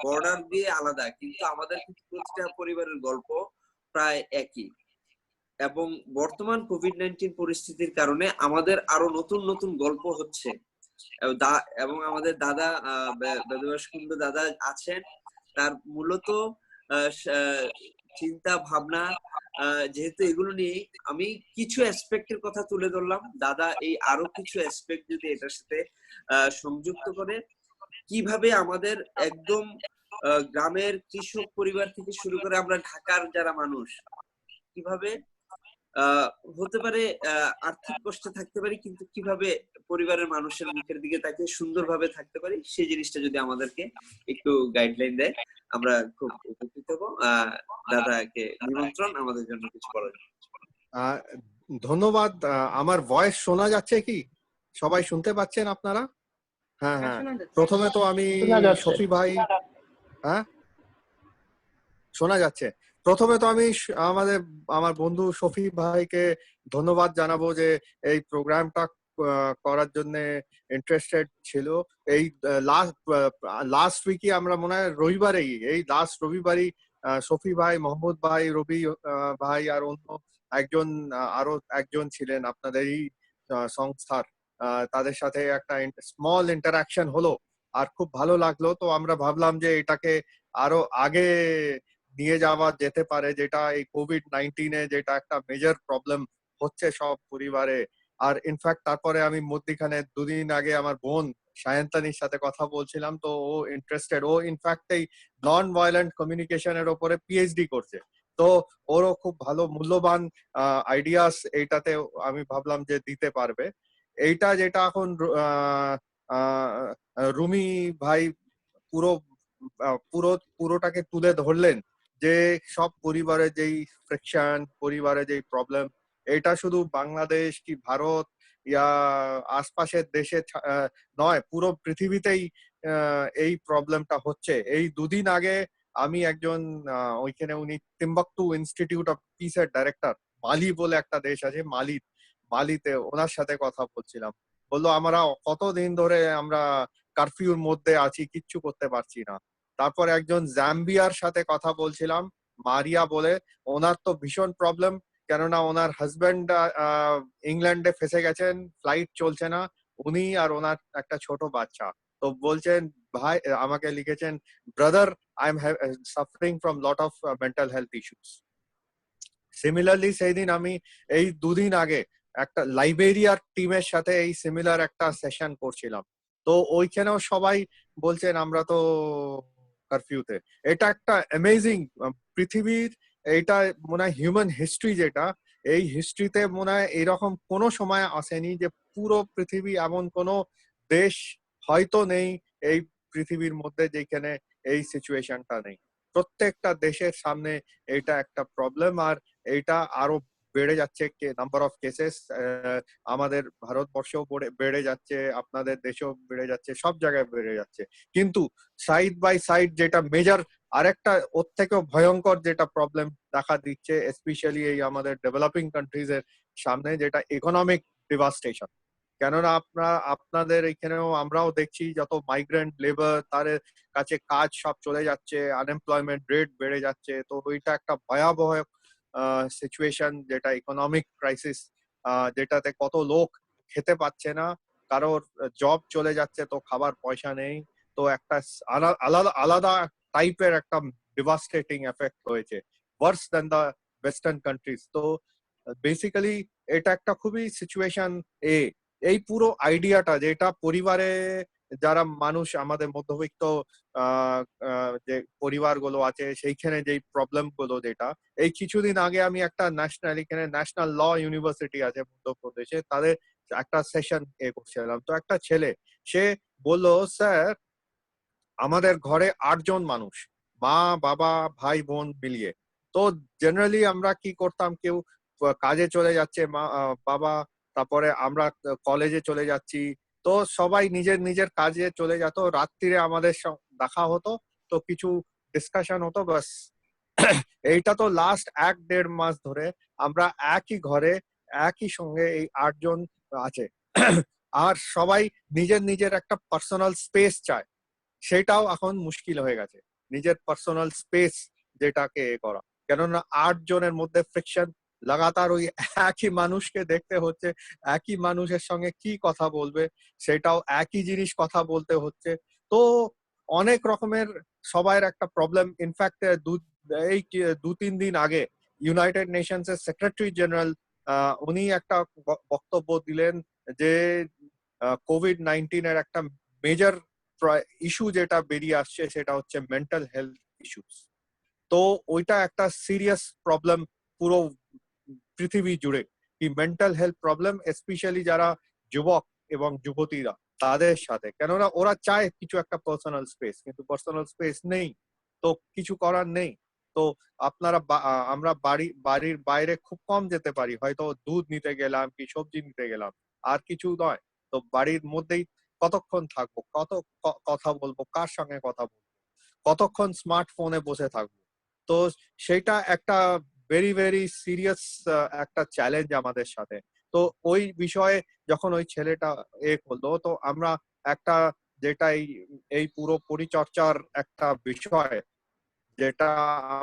বর্ডার দিয়ে আলাদা, কিন্তু আমাদের কিন্তু প্রতিটা পরিবারের গল্প প্রায় একই। এবং বর্তমান কোভিড-19 পরিস্থিতির কারণে আমাদের আরো নতুন নতুন গল্প হচ্ছে। এবং আমাদের দাদা বেদব্যাস কুন্ডু দাদা আছেন, তার মূলত চিন্তা ভাবনা, যেহেতু এগুলো নিয়ে আমি কিছু অ্যাসপেক্টের কথা তুলে ধরলাম, দাদা এই আরো কিছু অ্যাসপেক্ট যদি এটার সাথে সংযুক্ত করে, কিভাবে আমাদের একদম গ্রামের কৃষক পরিবার থেকে শুরু করে আমরা ঢাকার যারা মানুষ, কিভাবে হতে পারে আর্থিক কষ্টে থাকতে পারি, কিন্তু কিভাবে পরিবারের মানুষের মুখের দিকে তাকিয়ে সুন্দরভাবে থাকতে পারি, সেই জিনিসটা যদি আমাদেরকে একটু গাইডলাইন দেয়, আমরা খুব উপকৃত হব। দাদাকে নিমন্ত্রণ আমাদের জন্য কিছু বলার জন্য। ধন্যবাদ। আমার ভয়েস শোনা যাচ্ছে কি? সবাই শুনতে পাচ্ছেন আপনারা? হ্যাঁ হ্যাঁ, প্রথমে তো আমি শফি ভাই, হ্যাঁ শোনা যাচ্ছে। প্রথমে তো আমি আমার বন্ধু শফি ভাইকে ধন্যবাদ জানাবো যে এই প্রোগ্রামটা করার জন্য ইন্টারেস্টেড ছিল। এই লাস্ট উইকে আমরা মনে হয় লাস্ট রবিবারই শফি ভাই, মোহাম্মদ ভাই, রবি ভাই আর অন্য আরো একজন ছিলেন আপনাদের এই সংস্থার, তাদের সাথে একটা স্মল ইন্টারাকশন হলো আর খুব ভালো লাগলো। তো আমরা ভাবলাম যে এটাকে আরো আগে নিয়ে যাওয়া যেতে পারে, যেটা এই কোভিড-19 যেটা একটা মেজর প্রবলেম হচ্ছে সব পরিবারে। আর ইনফ্যাক্ট তারপরে আমি মধ্যখানে 2 দিন আগে আমার বোন সায়ন্তানির সাথে কথা বলছিলাম, তো ও ইন্টারেস্টেড, ও ইনফ্যাক্ট এই নন ভায়োলেন্ট কমিউনিকেশনের উপরে পিএইচডি করছে। তো ওরও খুব ভালো মূল্যবান আইডিয়াস এইটাতে আমি ভাবলাম যে দিতে পারবে। এইটা যেটা এখন রুমি ভাই পুরোটাকে তুলে ধরলেন, যে সব পরিবারে যেই ফ্রিকশন, পরিবারে যেই প্রবলেম, এটা শুধু বাংলাদেশ কি ভারত ইয়া আশপাশের দেশে নয়, পুরো পৃথিবীতেই এই প্রবলেমটা হচ্ছে। এই 2 দিন আগে আমি একজন ওইখানে উনি টিম্বাকটু ইনস্টিটিউট অফ পিসের ডাইরেক্টর, মালি বলে একটা দেশ আছে, মালিতে ওনার সাথে কথা বলছিলাম। বললো আমরা কতদিন ধরে আমরা কারফিউর মধ্যে আছি, কিচ্ছু করতে পারছি না। তারপর একজন জাম্বিয়ার সাথে কথা বলছিলাম, মারিয়া বলে, ওনার তো ভীষণ প্রবলেম, কেননা ওনার হাজবেন্ড ইংল্যান্ডে ফেসে গেছেন, ফ্লাইট চলছে না, উনি আর ওনার একটা ছোট বাচ্চা। তো বলছেন ভাই, আমাকে লিখেছেন, brother I am suffering from lot of mental health issues. Similarly সেই দিন আমি এই 2 দিন আগে একটা লাইবেরিয়ার টিমের সাথে এই সিমিলার একটা সেশন করছিলাম। তো ওইখানেও সবাই বলছেন আমরা তো কারফিউতে। এটা একটা অ্যামেজিং পৃথিবীর, এইটা মনে হয় হিউম্যান হিস্ট্রি, যেটা এই হিস্ট্রিতে মনে হয় এরকম কোনো সময় আসেনি যে পুরো পৃথিবী এমন কোনো দেশ হয়তো নেই এই পৃথিবীর মধ্যে যেখানে এই সিচুয়েশনটা নেই। প্রত্যেকটা দেশের সামনে এটা একটা প্রবলেম, আর এটা আরো বেড়ে যাচ্ছে নাম্বার অফ কেসেস, আমাদের ভারতবর্ষেও বেড়ে যাচ্ছে, আপনাদের দেশেও বেড়ে যাচ্ছে, সব জায়গায় বেড়ে যাচ্ছে। কিন্তু সাইড বাই সাইড যেটা মেজর আরেকটা ওর থেকেও ভয়ঙ্কর যেটা প্রবলেম দেখা দিচ্ছে স্পেশালি এই আমাদের ডেভেলপিং কান্ট্রিজ এর সামনে, যেটা ইকোনমিক ডিভাস্টেশন। কেননা আপনাদের এখানেও আমরাও দেখছি যত মাইগ্রেন্ট লেবার তাদের কাছে কাজ সব চলে যাচ্ছে, আনএমপ্লয়মেন্ট রেট বেড়ে যাচ্ছে। তো ওইটা একটা ভয়াবহ সিচুয়েশন, যেটা ইকোনমিক ক্রাইসিস, যেটাতে কত লোক খেতে পাচ্ছে না, কারোর জব চলে যাচ্ছে তো খাবার পয়সা নেই। তো একটা আলাদা আলাদা টাইপের একটা ডিভাস্টেটিং এফেক্ট হয়েছে, ওয়ার্স দ্যান দ্য ওয়েস্টার্ন কান্ট্রিজ। তো বেসিক্যালি এটা একটা খুবই সিচুয়েশন এই পুরো আইডিয়াটা, যেটা পরিবারে যারা মানুষ আমাদের মধ্যবিত্ত যে পরিবারগুলো আছে সেইখানে যেই প্রবলেম গুলো, যেটা এই কিছুদিন আগে আমি একটা এখানে ন্যাশনাল ল ইউনিভার্সিটি আছে মধ্যপ্রদেশে, তাদের একটা সেশন করছিলাম। তো একটা ছেলে সে বললো, স্যার আমাদের ঘরে 8 জন মানুষ, মা বাবা ভাই বোন মিলিয়ে। তো জেনারেলি আমরা কি করতাম, কেউ কাজে চলে যাচ্ছে, বাবা, তারপরে আমরা কলেজে চলে যাচ্ছি, তো সবাই নিজের নিজের কাজে চলে যেত, রাত্রিরে আমাদের দেখা হতো, তো কিছু ডিসকাশন হতো, বাস। এইটা তো লাস্ট 1-1.5 মাস ধরে আমরা একই ঘরে একই সঙ্গে এই 8 জন আছে, আর সবাই নিজের নিজের একটা পার্সোনাল স্পেস চায়। সেটাও এখন মুশকিল হয়ে গেছে, নিজের পার্সোনাল স্পেস যেটাকে করা। কেননা 8 জনের মধ্যে ফ্রিকশন, লাগাতার ওই একই মানুষকে দেখতে হচ্ছে, একই মানুষের সঙ্গে কি কথা বলবে, সেটাও একই জিনিস কথা বলতে হচ্ছে। তো অনেক রকমের সবার একটা প্রবলেম। ইনফ্যাক্ট এই 2-3 দিন আগে ইউনাইটেড নেশনস এর সেক্রেটারি জেনারেল উনি একটা বক্তব্য দিলেন যে কোভিড-19 এর একটা মেজর ইস্যু যেটা বেরিয়ে আসছে সেটা হচ্ছে মেন্টাল হেলথ ইস্যুস। তো ওইটা একটা সিরিয়াস প্রবলেম পুরো পৃথিবী জুড়ে, কি মেন্টাল হেলথ প্রবলেম, স্পেশালি যারা যুবক এবং যুবতীরা তাদের সাথে। কেননা ওরা চায় কিছু একটা পার্সোনাল স্পেস, কিন্তু পার্সোনাল স্পেস নেই, তো কিছু করার নেই। তো আমরা বাড়ির বাইরে খুব কম যেতে পারি, হয়তো দুধ নিতে গেলাম কি সবজি নিতে গেলাম, আর কিছু নয়। তো বাড়ির মধ্যেই কতক্ষণ থাকবো, কত কথা বলবো, কার সঙ্গে কথা বলবো, কতক্ষণ স্মার্টফোনে বসে থাকবো। তো সেটা একটা ভেরি ভেরি সিরিয়াস একটা চ্যালেঞ্জ আমাদের সাথে। তো ওই বিষয়ে যখন ওই ছেলেটা করলো, তো আমরা একটা যেটা এই পুরো পরিচর্যার একটা বিষয়, যেটা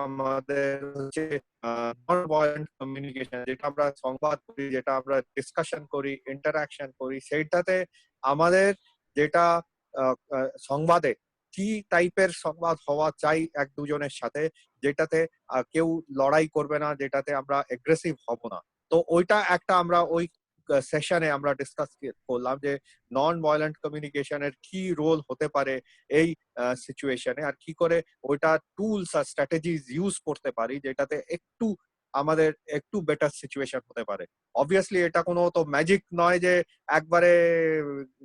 আমাদের হচ্ছে নন ভায়োলেন্ট কমিউনিকেশন, যেটা আমরা সংবাদ করি, যেটা আমরা ডিসকাশন করি, ইন্টারাকশন করি, সেইটাতে আমাদের যেটা সংবাদে কি টাইপের সংবাদ হওয়া চাই এক দুজনের সাথে, যেটাতে কেউ লড়াই করবে না, যেটাতে আমরা এগ্রেসিভ হব না। তো ওইটা একটা আমরা ওই সেশনে আমরা ডিসকাস করলাম যে নন ভায়োলেন্ট কমিউনিকেশনের কি রোল হতে পারে এই সিচুয়েশনে, আর কি করে ওইটা টুলস আর স্ট্র্যাটেজিজ ইউজ করতে পারি যেটাতে আমাদের একটু বেটার সিচুয়েশন হতে পারে। অবভিয়াসলি এটা কোনো তো ম্যাজিক নয় যে একবারে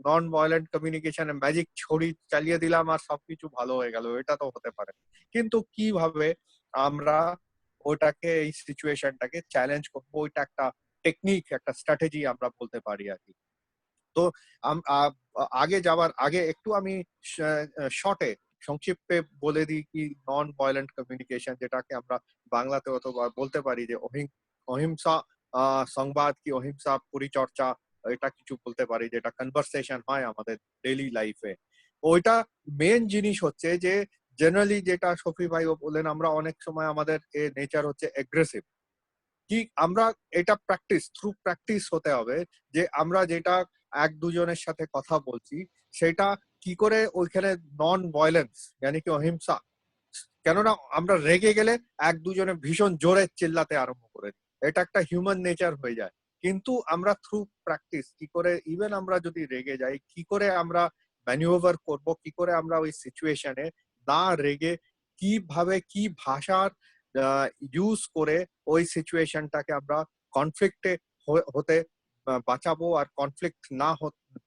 নন ভায়োলেন্ট কমিউনিকেশনে ম্যাজিক ছড়ি চালিয়ে দিলাম আর সবকিছু ভালো হয়ে গেল, এটা তো হতে পারে। কিন্তু কিভাবে আমরা ওটাকে এই সিচুয়েশনটাকে চ্যালেঞ্জ করবো, ওইটা একটা টেকনিক, একটা স্ট্র্যাটেজি আমরা বলতে পারি আর কি। তো আগে যাওয়ার আগে একটু আমি শর্টে সংক্ষিপ্তে বলে দিই কি নন ভায়োলেন্ট কমিউনিকেশন, যেটাকে আমরা বাংলাতে অথবা বলতে পারি যে অহিংসা সংবাদ কি অহিংসা পরিচর্যা, এটা কিছু বলতে পারি, যেটা কনভারসেশন হয় আমাদের ডেইলি লাইফে। ওইটা মেন জিনিস হচ্ছে যে জেনারেলি যেটা শফি ভাই বললেন, আমরা অনেক সময় আমাদের নেচার হচ্ছে এগ্রেসিভ। কি আমরা এটা থ্রু প্র্যাকটিস হতে হবে, যে আমরা যেটা এক দুজনের সাথে কথা বলছি সেটা কি করে ওইখানে নন ভায়োলেন্স মানে কি অহিংসা। কেননা আমরা রেগে গেলে এক দুজনে ভীষণ জোরে চিল্লাতে আরম্ভ করে দিই, এটা একটা হিউম্যান নেচার হয়ে যায়। কিন্তু আমরা থ্রু প্র্যাকটিস কি করে, ইভেন আমরা যদি রেগে যাই, কি করে আমরা ম্যানিউভার করব, কি করে আমরা ওই সিচুয়েশনে না রেগে কিভাবে কি ভাষার ইউজ করে ওই সিচুয়েশনটাকে আমরা কনফ্লিক্টে হতে বাঁচাবো, আর কনফ্লিক্ট না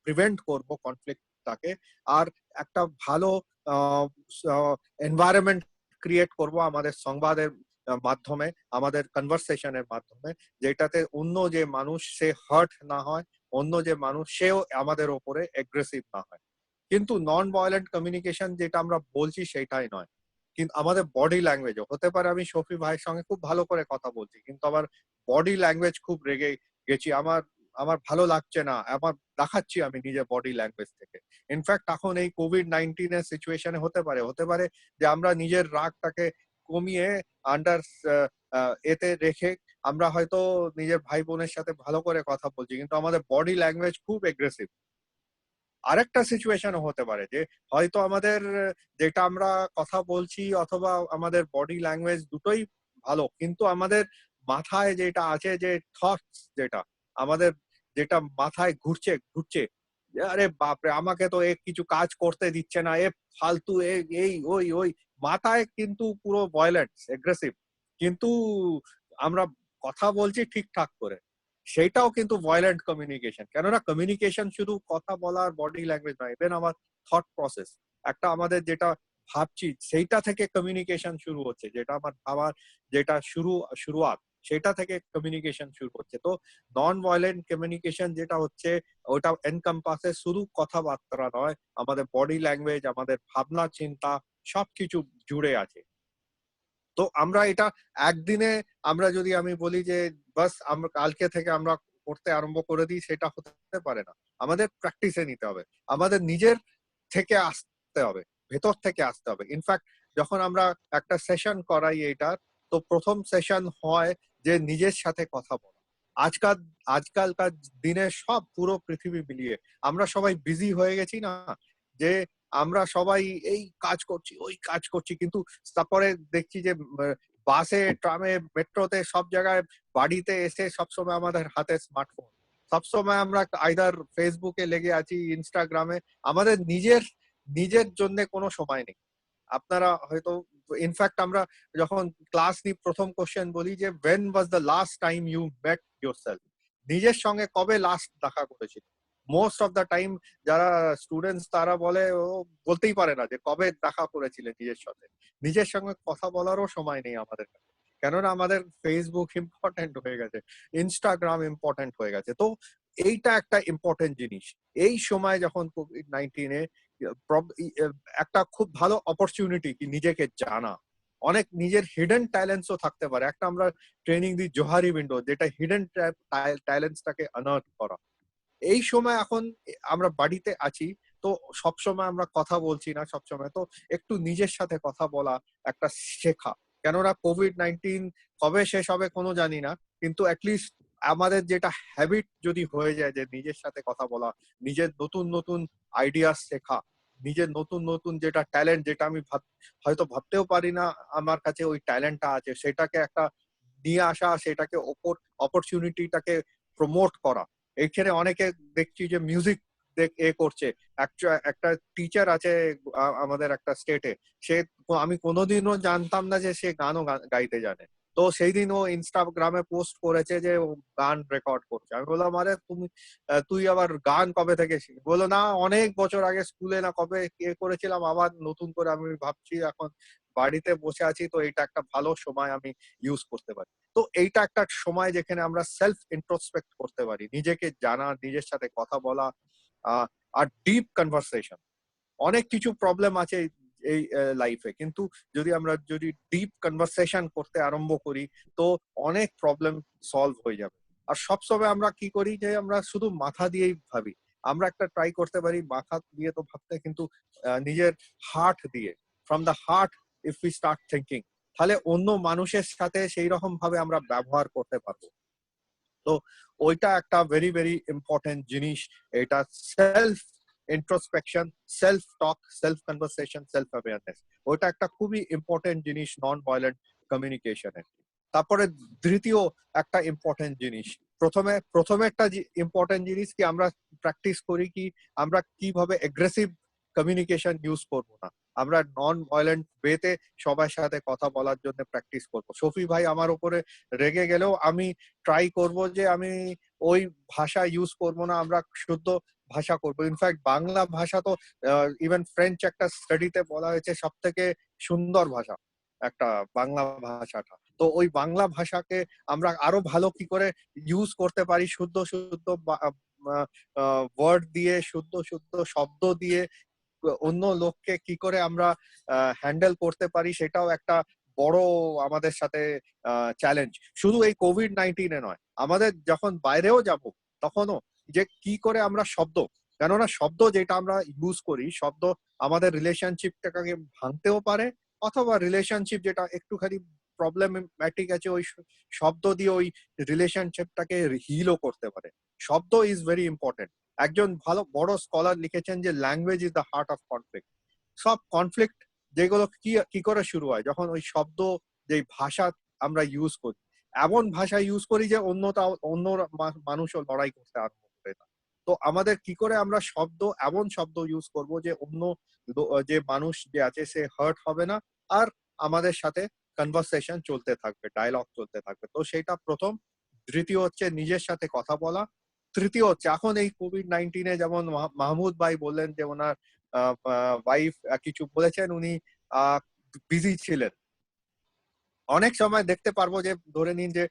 প্রিভেন্ট করব কনফ্লিক্টটাকে, আর একটা ভালো এনভায়রনমেন্ট ক্রিয়েট করব আমাদের সংবাদের মাধ্যমে, আমাদের কনভারসেশনের মাধ্যমে, যেটাতে অন্য যে মানুষ সে হার্ট না হয়, অন্য যে মানুষ সেও আমাদের ওপরে এগ্রেসিভ না হয়। কিন্তু নন ভায়োলেন্ট কমিউনিকেশন যেটা আমরা বলছি সেটাই নয়, কিন্তু আমাদের বডি ল্যাঙ্গুয়েজও হতে পারে। আমি শফি ভাইয়ের সঙ্গে খুব ভালো করে কথা বলছি, কিন্তু আমার বডি ল্যাঙ্গুয়েজ খুব রেগে গেছি, আমার আমার ভালো লাগছে না, আমার দেখাচ্ছি আমি নিজের বডি ল্যাঙ্গুয়েজ থেকে। ইনফ্যাক্ট এখন এই কোভিড-19 এর সিচুয়েশনে হতে পারে যে আমরা নিজের রাগটাকে কমিয়ে আন্ডার এতে রেখে আমরা হয়তো নিজের ভাই বোনের সাথে ভালো করে কথা বলছি, কিন্তু আমাদের বডি ল্যাঙ্গুয়েজ খুব এগ্রেসিভ। আরেকটা সিচুয়েশন হতে পারে যে হয়তো আমাদের যেটা আমরা কথা বলছি অথবা আমাদের বডি ল্যাঙ্গুয়েজ দুটোই ভালো, কিন্তু আমাদের মাথায় যেটা আছে, যে থটস যেটা আমাদের যেটা মাথায় ঘুরছে ঘুরছে, যে আরে বাপরে আমাকে তো এ কিছু কাজ করতে দিচ্ছে না, এ ফালতু, এই ওই ওই, মাথায় কিন্তু পুরো ভায়োলেন্স এগ্রেসিভ, কিন্তু আমরা কথা বলছি ঠিকঠাক করে, সেইটাও কিন্তু ভায়োলেন্ট কমিউনিকেশন। কেননা কমিউনিকেশন শুধু কথা বলার বডি ল্যাঙ্গুয়েজ নয়, ইভেন আমার থট প্রসেস, একটা আমাদের যেটা ভাবছি সেইটা থেকে কমিউনিকেশন শুরু হচ্ছে, যেটা আমার ভাবার যেটা শুরুয়াত, সেটা থেকে কমিউনিকেশন শুরু হচ্ছে। তো নন ভায়োলেন্ট কমিউনিকেশন যেটা হচ্ছে ওটা এনকম্পাসে শুধু কথাবার্তা নয়, আমাদের বডি ল্যাঙ্গুয়েজ, আমাদের ভাবনা চিন্তা সবকিছু জুড়ে আছে। তো আমরা এটা একদিনে আমরা যদি আমি বলি যে বাস আমরা কালকে থেকে আমরা করতে আরম্ভ করে দিই, সেটা হতে পারে না। আমাদের প্র্যাকটিসে নিতে হবে, আমাদের নিজের থেকে আসতে হবে, ভেতর থেকে আসতে হবে। ইনফ্যাক্ট যখন আমরা একটা সেশন করাই এটার, তো প্রথম সেশন হয় যে নিজের সাথে কথা বলা। আজকাল আজকালকার দিনে সব পুরো পৃথিবী মিলিয়ে আমরা সবাই বিজি হয়ে গেছি না, যে আমরা সবাই এই কাজ করছি ওই কাজ করছি, কিন্তু তারপরে দেখছি যে বাসে, ট্রামে, মেট্রোতে, সব জায়গায়, বাড়িতে এসে সবসময় আমাদের হাতে স্মার্টফোন, সবসময় আমরা আইদার ফেসবুকে লেগে আছি, ইনস্টাগ্রামে, আমাদের নিজের নিজের জন্য কোনো সময় নেই। আপনারা হয়তো ইনফ্যাক্ট আমরা যখন ক্লাস নিই প্রথম কোশ্চেন বলি যে when was the last time you met yourself, নিজের সঙ্গে কবে লাস্ট দেখা করেছিল। মোস্ট অফ দা টাইম যারা স্টুডেন্টস তারা বলে ও বলতেই পারে না যে কবে দেখা করেছিলেন নিজের সাথে। নিজের সঙ্গে কথা বলারও সময় নেই আমাদের কাছে, কেননা আমাদের ফেসবুক ইম্পর্টেন্ট হয়ে গেছে, ইনস্টাগ্রাম ইম্পর্টেন্ট হয়ে গেছে। তো এইটা একটা ইম্পর্টেন্ট জিনিস। এই সময় যখন কোভিড-19 একটা খুব ভালো অপরচুনিটি কি নিজেকে জানা, অনেক নিজের হিডেন ট্যালেন্টসও থাকতে পারে। একটা আমরা ট্রেনিং দিই জোহারি উইন্ডো, যেটা হিডেন ট্যালেন্টসটাকে আনআর্থ করা। এই সময় এখন আমরা বাড়িতে আছি, তো সবসময় আমরা কথা বলছি না সবসময়, তো একটু নিজের সাথে কথা বলা একটা শেখা। কেননা কোভিড-19 কবে শেষ হবে কোনো জানি না, কিন্তু অ্যাটলিস্ট আমাদের যেটা হ্যাবিট যদি হয়ে যায় যে নিজের সাথে কথা বলা, নিজের নতুন নতুন আইডিয়া শেখা, নিজের নতুন নতুন যেটা ট্যালেন্ট, যেটা আমি হয়তো ভাবতেও পারি না আমার কাছে ওই ট্যালেন্টটা আছে, সেটাকে একটা নিয়ে আসা, সেটাকে অপরচুনিটিটাকে প্রমোট করা। এখানে অনেকে দেখছি যে মিউজিক করছে। একটা টিচার আছে আমাদের একটা স্টেটে, সে, আমি কোনোদিনও জানতাম না যে সে গানও গাইতে জানে। তো সেই দিন ও ইনস্টাগ্রামে পোস্ট করেছে যে ও গান রেকর্ড করছে। আমি বললাম আরে তুই আবার গান কবে থেকে শিখলি? বললো না, অনেক বছর আগে স্কুলে না কবে করেছিলাম, আবার নতুন করে আমি ভাবছি, এখন বাড়িতে বসে আছি, তো এটা একটা ভালো সময় আমি ইউজ করতে পারি। তো এইটা একটা সময় যেখানে আমরা সেলফ ইন্ট্রোস্পেক্ট করতে পারি, নিজেকে জানা, নিজের সাথে কথা বলা, আর ডিপ কনভারসেশন। অনেক কিছু প্রবলেম আছে এই লাইফে, কিন্তু যদি ডিপ কনভারসেশন করতে আরম্ভ করি, তো অনেক প্রবলেম সলভ হয়ে যাবে। আর সবসময় আমরা কি করি যে আমরা শুধু মাথা দিয়েই ভাবি। আমরা একটা ট্রাই করতে পারি মাথা দিয়ে তো ভাবতে, কিন্তু নিজের হার্ট দিয়ে, from the heart if we start thinking, তাহলে অন্য মানুষের সাথে সেই রকম ভাবে আমরা ব্যবহার করতে পারবো। তো ওইটা একটা ভেরি ভেরি ইম্পর্টেন্ট জিনিস। এটা সেলফ ইন্ট্রোস্পেকশন, সেলফ টক, সেলফ কনভারসেশন, সেলফ অ্যাওয়ারনেস, ওইটা একটা খুবই ইম্পর্টেন্ট জিনিস নন ভায়োলেন্ট কমিউনিকেশনে। তারপরে দ্বিতীয় একটা ইম্পর্টেন্ট জিনিস, প্রথমে একটা ইম্পর্টেন্ট জিনিস কি আমরা প্র্যাকটিস করি কি আমরা কিভাবে এগ্রেসিভ কমিউনিকেশন ইউজ করবো না, আমরা নন ভায়োলেন্ট ওয়েতে সবার সাথে কথা বলার জন্য প্র্যাকটিস করবো। শফি ভাই আমার উপরে রেগে গেলেও আমি ট্রাই করব যে আমি ওই ভাষা ইউজ করব না, আমরা শুদ্ধ ভাষা করব। ইনফ্যাক্ট বাংলা ভাষা তো ইভেন ফ্রেঞ্চ একটা স্টাডিতে বলা হয়েছে সব থেকে সুন্দর ভাষা একটা বাংলা ভাষাটা। তো ওই বাংলা ভাষাকে আমরা আরো ভালো কি করে ইউজ করতে পারি, শুদ্ধ শুদ্ধ ওয়ার্ড দিয়ে, শুদ্ধ শুদ্ধ শব্দ দিয়ে অন্য লোককে কি করে আমরা হ্যান্ডেল করতে পারি, সেটাও একটা বড় আমাদের সাথে চ্যালেঞ্জ। শুধু এই কোভিড-19 নয়, আমাদের যখন বাইরেও যাব তখনও যে কি করে আমরা শব্দ, কেননা শব্দ যেটা আমরা ইউজ করি, শব্দ আমাদের রিলেশনশিপটাকে ভাঙতেও পারে, অথবা রিলেশনশিপ যেটা একটুখানি প্রবলেমেটিক আছে ওই শব্দ দিয়ে ওই রিলেশনশিপটাকে হিলও করতে পারে। শব্দ ইজ ভেরি ইম্পর্টেন্ট। একজন ভালো বড় স্কলার লিখেছেন যে language is the heart of conflict. সব কনফ্লিক্ট যেগুলো কি করে শুরু হয়, যখন ওই শব্দ, যে ভাষা আমরা ইউজ করি, এমন ভাষা ইউজ করি যে অন্য মানুষও লড়াই করতে আরম্ভ করে না। তো আমাদের কি করে আমরা এমন শব্দ ইউজ করব যে অন্য যে মানুষ যে আছে সে হার্ট হবে না, আর আমাদের সাথে কনভারসেশন চলতে থাকবে, ডায়লগ চলতে থাকবে। তো সেটা প্রথম। দ্বিতীয় হচ্ছে নিজের সাথে কথা বলা। তৃতীয় হচ্ছে এখন এই কোভিড-19 যেমন মাহমুদ ভাই বললেন যে ওনার ওয়াইফ কিছু বলেছেন, উনি বিজি ছিলেন। অনেক সময় দেখতে পারবো যে ধরে নিন যে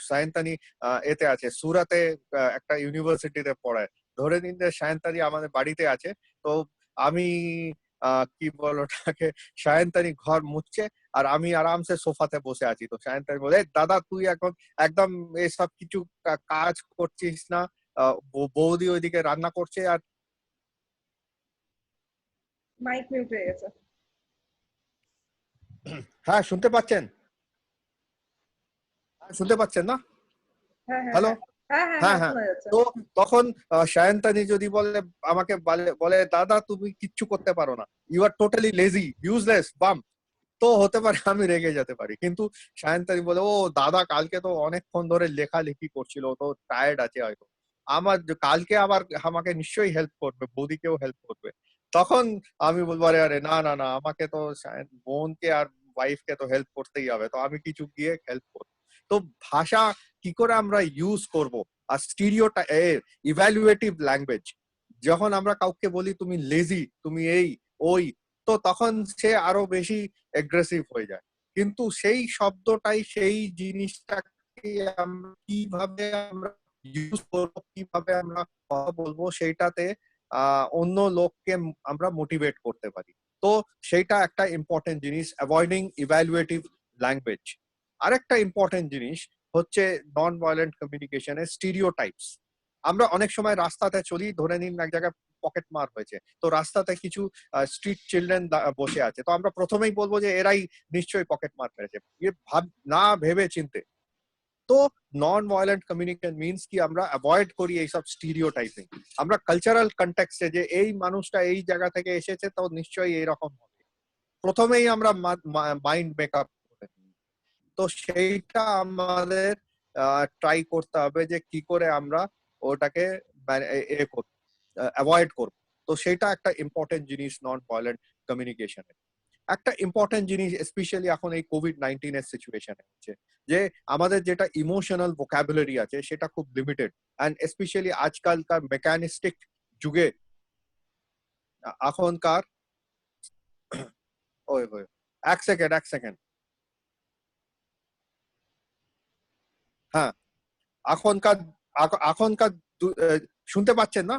সায়ন্তানি এতে আছে, সুরাতে একটা ইউনিভার্সিটিতে পড়ায়। ধরে নিন যে সায়ন্তানি আমাদের বাড়িতে আছে, তো আমি কি বল ওটাকে, সায়ন্তানি ঘর মুছছে আর আমি আরামসে সোফাতে বসে আছি। তো সায়ন্তানি বলে, দাদা তুই এখন একদম এসব কিছু কাজ করছিস না, বৌদি ওইদিকে রান্না করছে। আর মাইক মিউট হয়ে গেছে। হ্যাঁ, শুনতে পাচ্ছেন? শুনতে পাচ্ছেন না? হ্যাঁ হ্যাঁ হ্যালো? হ্যাঁ হ্যাঁ হ্যাঁ হ্যাঁ হ্যাঁ। শোনা যাচ্ছে। তো তখন সায়ন্তানি যদি আমাকে বলে দাদা তুমি কিচ্ছু করতে পারো না, you are totally lazy, useless, bum, তো হতে পারে আমি রেগে যেতে পারি। কিন্তু সায়ন্তানি বলে, ও দাদা কালকে তো অনেকক্ষণ ধরে লেখালেখি করছিল, তো টায়ার্ড আছে হয়তো, কালকে আবার আমাকে নিশ্চয়ই হেল্প করবে, বৌদিকেও হেল্প করবে। তখন আমি বলবো, আরে আরে না না না, আমাকে তো বোনকে আর ওয়াইফকে তো হেল্প করতেই হবে, তো আমি কিছু গিয়ে হেল্প করবো। তো ভাষা কি করে আমরা ইউজ করব, আর ইভ্যালুয়েটিভ ল্যাঙ্গুয়েজ, যখন আমরা কাউকে বলি তুমি লেজি, তুমি এই ওই, তো তখন সে আরো বেশি এগ্রেসিভ হয়ে যায়। কিন্তু সেই শব্দটাই, সেই জিনিসটাকে আমরা কিভাবে আমরা ইউজ করবো, কিভাবে আমরা কথা বলবো, সেইটাতে অন্য লোককে আমরা মোটিভেট করতে পারি। তো সেইটা একটা ইম্পর্টেন্ট জিনিস, অ্যাভয়েডিং ইভ্যালুয়েটিভ ল্যাঙ্গুয়েজ। আরেকটা ইম্পর্টেন্ট জিনিস হচ্ছে নন ভায়োলেন্ট কমিউনিকেশনের স্টিরিওটাইপস। আমরা অনেক সময় রাস্তাতে চলি, ধরে নিন এক জায়গায় পকেট মার হয়েছে, তো রাস্তাতে কিছু স্ট্রিট চিলড্রেন বসে আছে, তো আমরা প্রথমেই বলবো যে এরাই নিশ্চয়ই পকেট মার মেরেছে, না ভেবে চিনতে। তো নন ভায়োলেন্ট কমিউনিকেশন মিনস কি আমরা অ্যাভয়েড করি এইসব স্টিরিওটাইপিং। আমরা কালচারাল কনটেক্সটে যে এই মানুষটা এই জায়গা থেকে এসেছে তো নিশ্চয়ই এইরকম হবে, প্রথমেই আমরা মাইন্ড মেকআপ করে নিই। তো সেইটা আমাদের ট্রাই করতে হবে যে কি করে আমরা ওটাকে অ্যাভয়েড করব। তো সেটা একটা ইম্পর্টেন্ট জিনিস নন ভায়োলেন্ট কমিউনিকেশনে। একটা ইম্পর্টেন্ট জিনিস স্পেশালি এখন এই কোভিড-19 এর সিচুয়েশনে হচ্ছে যে আমাদের যেটা ইমোশনাল ভোকাবুলারি আছে সেটা খুব লিমিটেড, এন্ড স্পেশালি আজকালকার মেকানিস্টিক যুগে এখনকার ওই ওই এক সেকেন্ড হ্যাঁ, এখনকার এখনকার শুনতে পাচ্ছেন না?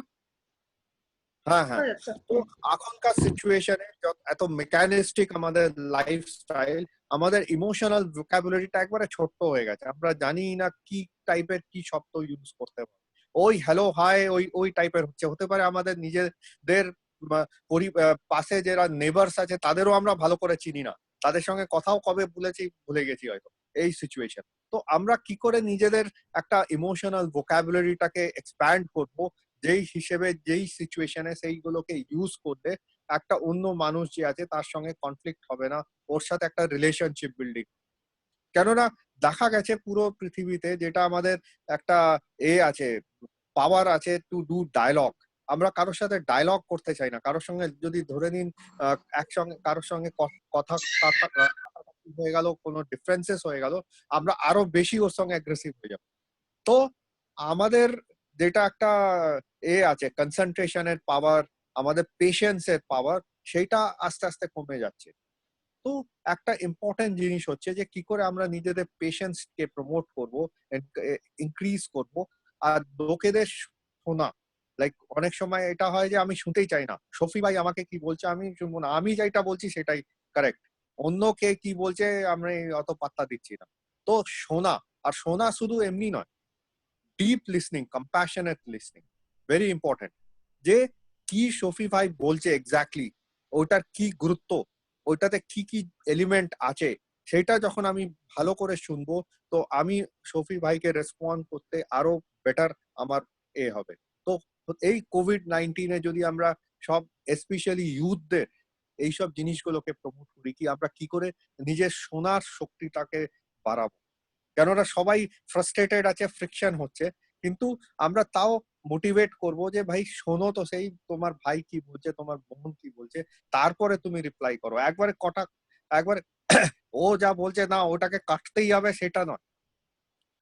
হ্যাঁ হ্যাঁ। শোনা যাচ্ছে। তো এখনকার সিচুয়েশনে এত মেকানিস্টিক আমাদের লাইফস্টাইল, আমাদের ইমোশনাল ভোকাবুলারিটা একবারে ছোট্ট হয়ে গেছে। আমরা জানি না কি টাইপের কি শব্দ ইউজ করতে পারি। ওই হ্যালো হাই ওই টাইপের হতে পারে আমাদের নিজেদের পাশে যারা নেবার্স আছে তাদেরও আমরা ভালো করে চিনি না, তাদের সঙ্গে কথাও কবে ভুলে গেছি হয়তো, এই সিচুয়েশন। তো আমরা কি করে নিজেদের একটা ইমোশনাল ভোকাবুলারিটাকে এক্সপ্যান্ড করবো, যেই হিসেবে যেই সিচুয়েশনে সেইগুলোকে ইউজ করলে একটা অন্য মানুষ যে আছে তার সঙ্গে কনফ্লিক্ট হবে না, ওর সাথে একটা রিলেশনশিপ বিল্ডিং। কেননা দেখা গেছে পুরো পৃথিবীতে যেটা আমাদের একটা আছে, পাওয়ার আছে টু ডু ডায়লগ। আমরা কারোর সাথে ডায়লগ করতে চাই না, কারোর সঙ্গে যদি ধরে নিন একসঙ্গে কারোর সঙ্গে কথা হয়ে গেল, কোনো ডিফারেন্সেস হয়ে গেল, আমরা আরো বেশি ওর সঙ্গে অ্যাগ্রেসিভ হয়ে যাব। তো আমাদের যেটা একটা আছে কনসেন্ট্রেশনের পাওয়ার, আমাদের পেশেন্সের পাওয়ার, সেইটা আস্তে আস্তে কমে যাচ্ছে। তো একটা ইম্পর্টেন্ট জিনিস হচ্ছে যে কি করে আমরা নিজেদের পেশেন্স কে প্রমোট করব, ইনক্রিজ করব, আর লোকেদের শোনা। লাইক অনেক সময় এটা হয় যে আমি শুনতেই চাই না, শফি ভাই আমাকে কি বলছে আমি শুনবো না, আমি যেটা বলছি সেটাই কারেক্ট, অন্য কে কি বলছে আমি অত পাত্তা দিচ্ছি না। তো শোনা, আর শোনা শুধু এমনি নয়, deep listening, compassionate listening, very important. যে কি শফি ভাই বলছে এক্স্যাক্টলি, ওটার কি গুরুত্ব, ওইটাতে কি কি এলিমেন্ট আছে, সেটা যখন আমি ভালো করে শুনবো, তো আমি শফি ভাইকে রেসপন্ড করতে আরো বেটার আমার হবে। তো এই কোভিড-19 যদি আমরা সব স্পেশালি ইউথদের এইসব জিনিসগুলোকে প্রমোট করি, কি আমরা কি করে নিজের শোনার শক্তিটাকে বাড়াবো। কেননা সবাই ফ্রাস্ট্রেটেড আছে, ফ্রিকশন হচ্ছে, কিন্তু আমরা তাও মোটিভেট করব যে ভাই শোনো তো সেই, তোমার ভাই কি বলছে, তোমার বোন কি বলছে, তারপরে তুমি রিপ্লাই করো। একবারে ও যা বলছে না ওটাকে কাটতেই হবে সেটা নয়।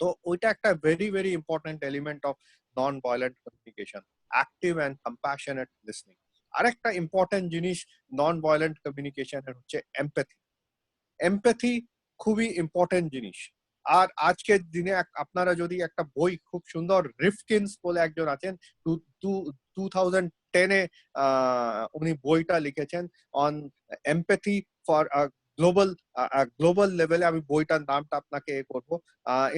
তো ওইটা একটা very very important element of non violent communication, active and compassionate listening. আরেকটা ইম্পর্টেন্ট জিনিস নন ভায়োলেন্ট কমিউনিকেশনের হচ্ছে এমপ্যাথি। এমপ্যাথি খুবই ইম্পর্টেন্ট জিনিস। আর আজকের দিনে আপনারা যদি একটা বই, খুব সুন্দর, রিফকিন্স বলে একজন আছেন, 2010-এ উনি বইটা লিখেছেন অন এমপ্যাথি ফর গ্লোবাল লেভেলে। আমি বইটার নামটা আপনাকে করবো।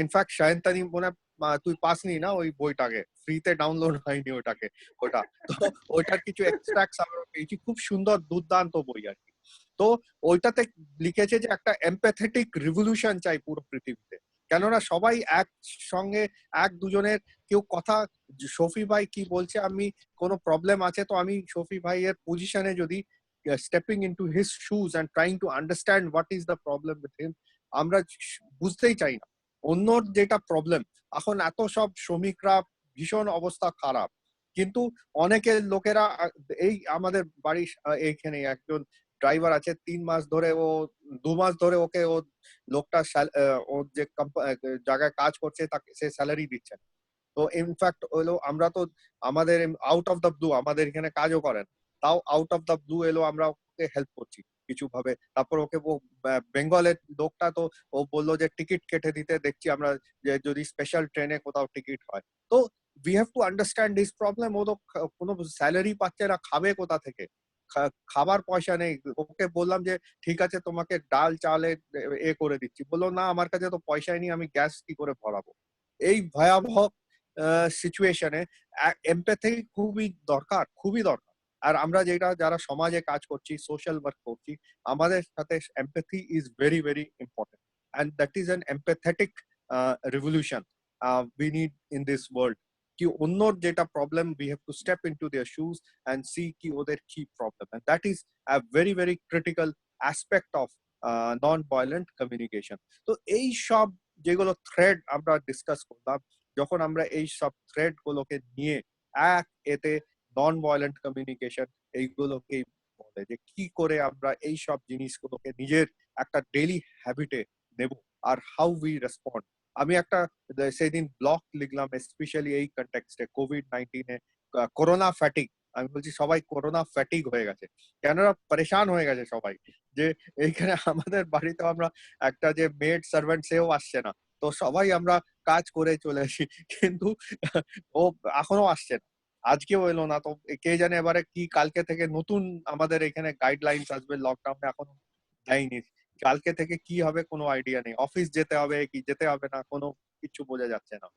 ইনফ্যাক্ট সায়ন্তানি মনে তুই পাসনি না ওই বইটাকে, ফ্রিতে ডাউনলোড হয়নি ওটা। তো ওইটার কিছু এক্সট্রাক্টস আমরা পেয়েছি, খুব সুন্দর দুর্দান্ত বই আর কি। তো ওইটাতে লিখেছে যে একটা এমপ্যাথেটিক রিভলিউশন চাই পুরো পৃথিবীতে। কেননা সবাই একসঙ্গে এক দুজনের কেউ কথা, শফি ভাই কি বলছে, আমি কোনো প্রবলেম আছে তো আমি শফি ভাইয়ের পজিশনে যদি stepping into his shoes and trying to understand what is the problem with him, আমরা বুঝতেই চাই না অন্যর যেটা প্রবলেম। এখন এত সব শ্রমিকরা ভীষণ অবস্থা খারাপ, কিন্তু অনেকের লোকেরা এই আমাদের বাড়ির এইখানে একজন ড্রাইভার আছে, 3 মাস ধরে, ও 2 মাস ধরে ওকে ও লোকটা ও যে জায়গায় কাজ করছে তাকে সে স্যালারি দিচ্ছে না। তো ইনফ্যাক্ট হলো আমরা তো আমাদের আউট অফ দ্য ব্লু, আমাদের এখানে কাজও করেন, তাও আউট অফ দ্য ব্লু এলো, আমরা ওকে হেল্প করছি কিছু ভাবে। তারপর ওকে ও বেঙ্গলের লোকটা, তো ও বললো যে টিকিট কেটে দিতে, দেখছি আমরা যে যদি স্পেশাল ট্রেনে কোথাও টিকিট হয়। তো we have to understand this problem. ও তো কোনো স্যালারি পাচ্ছে না, খাবে কোথা থেকে, খাবার পয়সা নেই। ওকে বললাম যে ঠিক আছে তোমাকে ডাল চালে করে দিচ্ছি, বললো না আমার কাছে তো পয়সাই নেই, আমি গ্যাস কি করে ভরাবো। এই ভয়াবহ সিচুয়েশনে এমপ্যাথি খুবই দরকার, খুবই দরকার। আর আমরা যারা সমাজে কাজ করছি, সোশ্যাল ওয়ার্ক করছি, আমাদের সাথে empathy is very very important, and that is an empathetic revolution we need in this world. কি অন্যর যেটা problem, we have to step into their shoes and see কি ওদের কি problem, and that is a very very critical aspect of non violent communication. তো এই সব যেগুলো থ্রেড আমরা ডিসকাস করলাম, যখন আমরা এই সব থ্রেড গুলোকে নিয়ে এতে নন ভায়োলেন্ট কমিউনিকেশন এইগুলোকে বলে, যে কি করে আমরা এই সব জিনিসগুলোকে নিজের একটা ডেইলি হ্যাবিটে নেব, আর হাউ উই রেসপন্ড। আমি একটা সেদিন ব্লগ লিখলাম স্পেশালি এই কনটেক্সটে, কোভিড-19-এ করোনা ফ্যাটিক। আমি বলছি সবাই করোনা ফ্যাটিক হয়ে গেছে, কেননা পরেশান হয়ে গেছে সবাই, যে এইখানে আমাদের বাড়িতে আমরা একটা যে মেড সার্ভেন্ট সেও আসছে না, তো সবাই আমরা কাজ করে চলে আসি, কিন্তু ও এখনো আসছে না, আজকেও এলো না। তো কে জানে এবারে কি কালকে থেকে নতুন আমাদের এখানে গাইডলাইনস আসবে, লকডাউনে এখনো দেয়নি, কালকে থেকে কি হবে কোনো আইডিয়া নেই, অফিস যেতে হবে কি যেতে হবে না কোনো কিছু বোঝা যাচ্ছে না।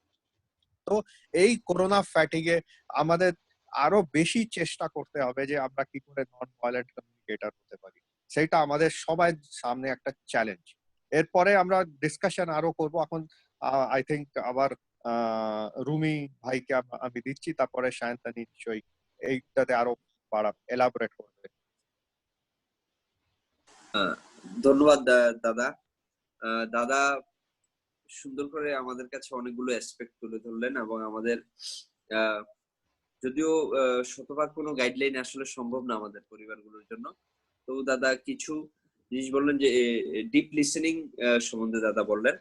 তো এই করোনা ফ্যাটিগে আমাদের আরো বেশি চেষ্টা করতে হবে যে আমরা কি করে নন ভায়োলেন্ট কমিউনিকেটর হতে পারি, সেটা আমাদের সবার সামনে একটা চ্যালেঞ্জ। এরপরে আমরা ডিসকাশন আরো করব। এখন আই থিঙ্ক আবার রুমি ভাইকে আমি দিচ্ছি, তারপরে সায়ন্তানি নিশ্চয়ই এইটাতে আরো এলাবোরেট করবে। ধন্যবাদ দাদা। দাদা সুন্দর করে আমাদের কাছে অনেকগুলো অ্যাসপেক্ট তুলে ধরলেন, এবং আমাদের যদিও শতভাগ কোনো গাইডলাইন আসলে সম্ভব না আমাদের পরিবারগুলোর জন্য, তো দাদা কিছু জিনিস বললেন, যে ডিপ লিসেনিং সম্বন্ধে দাদা বললেন,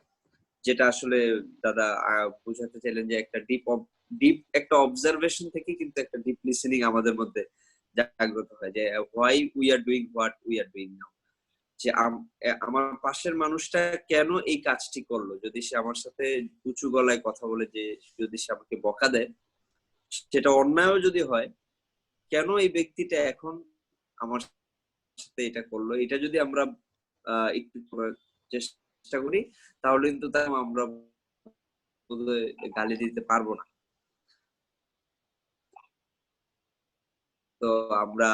যেটা আসলে দাদা বোঝাতে চাইলেন যে একটা ডিপ একটা অবজারভেশন থেকে কিন্তু একটা ডিপ লিসেনিং আমাদের মধ্যে জাগ্রত হয়, যে why we are doing what we are doing now. যে আমার পাশের মানুষটা কেন এই কাজটি করলো। যদি সে আমার সাথে উঁচু গলায় কথা বলে, যে যদি সে আমাকে বকা দেয়, সেটা অন্যায়ও যদি হয়, কেন এই ব্যক্তিটা এখন আমার সাথে এটা করলো, এটা যদি আমরা একটু চেষ্টা করি, তাহলে কিন্তু আমরা বোধহয় গালি দিতে পারবো না। তো আমরা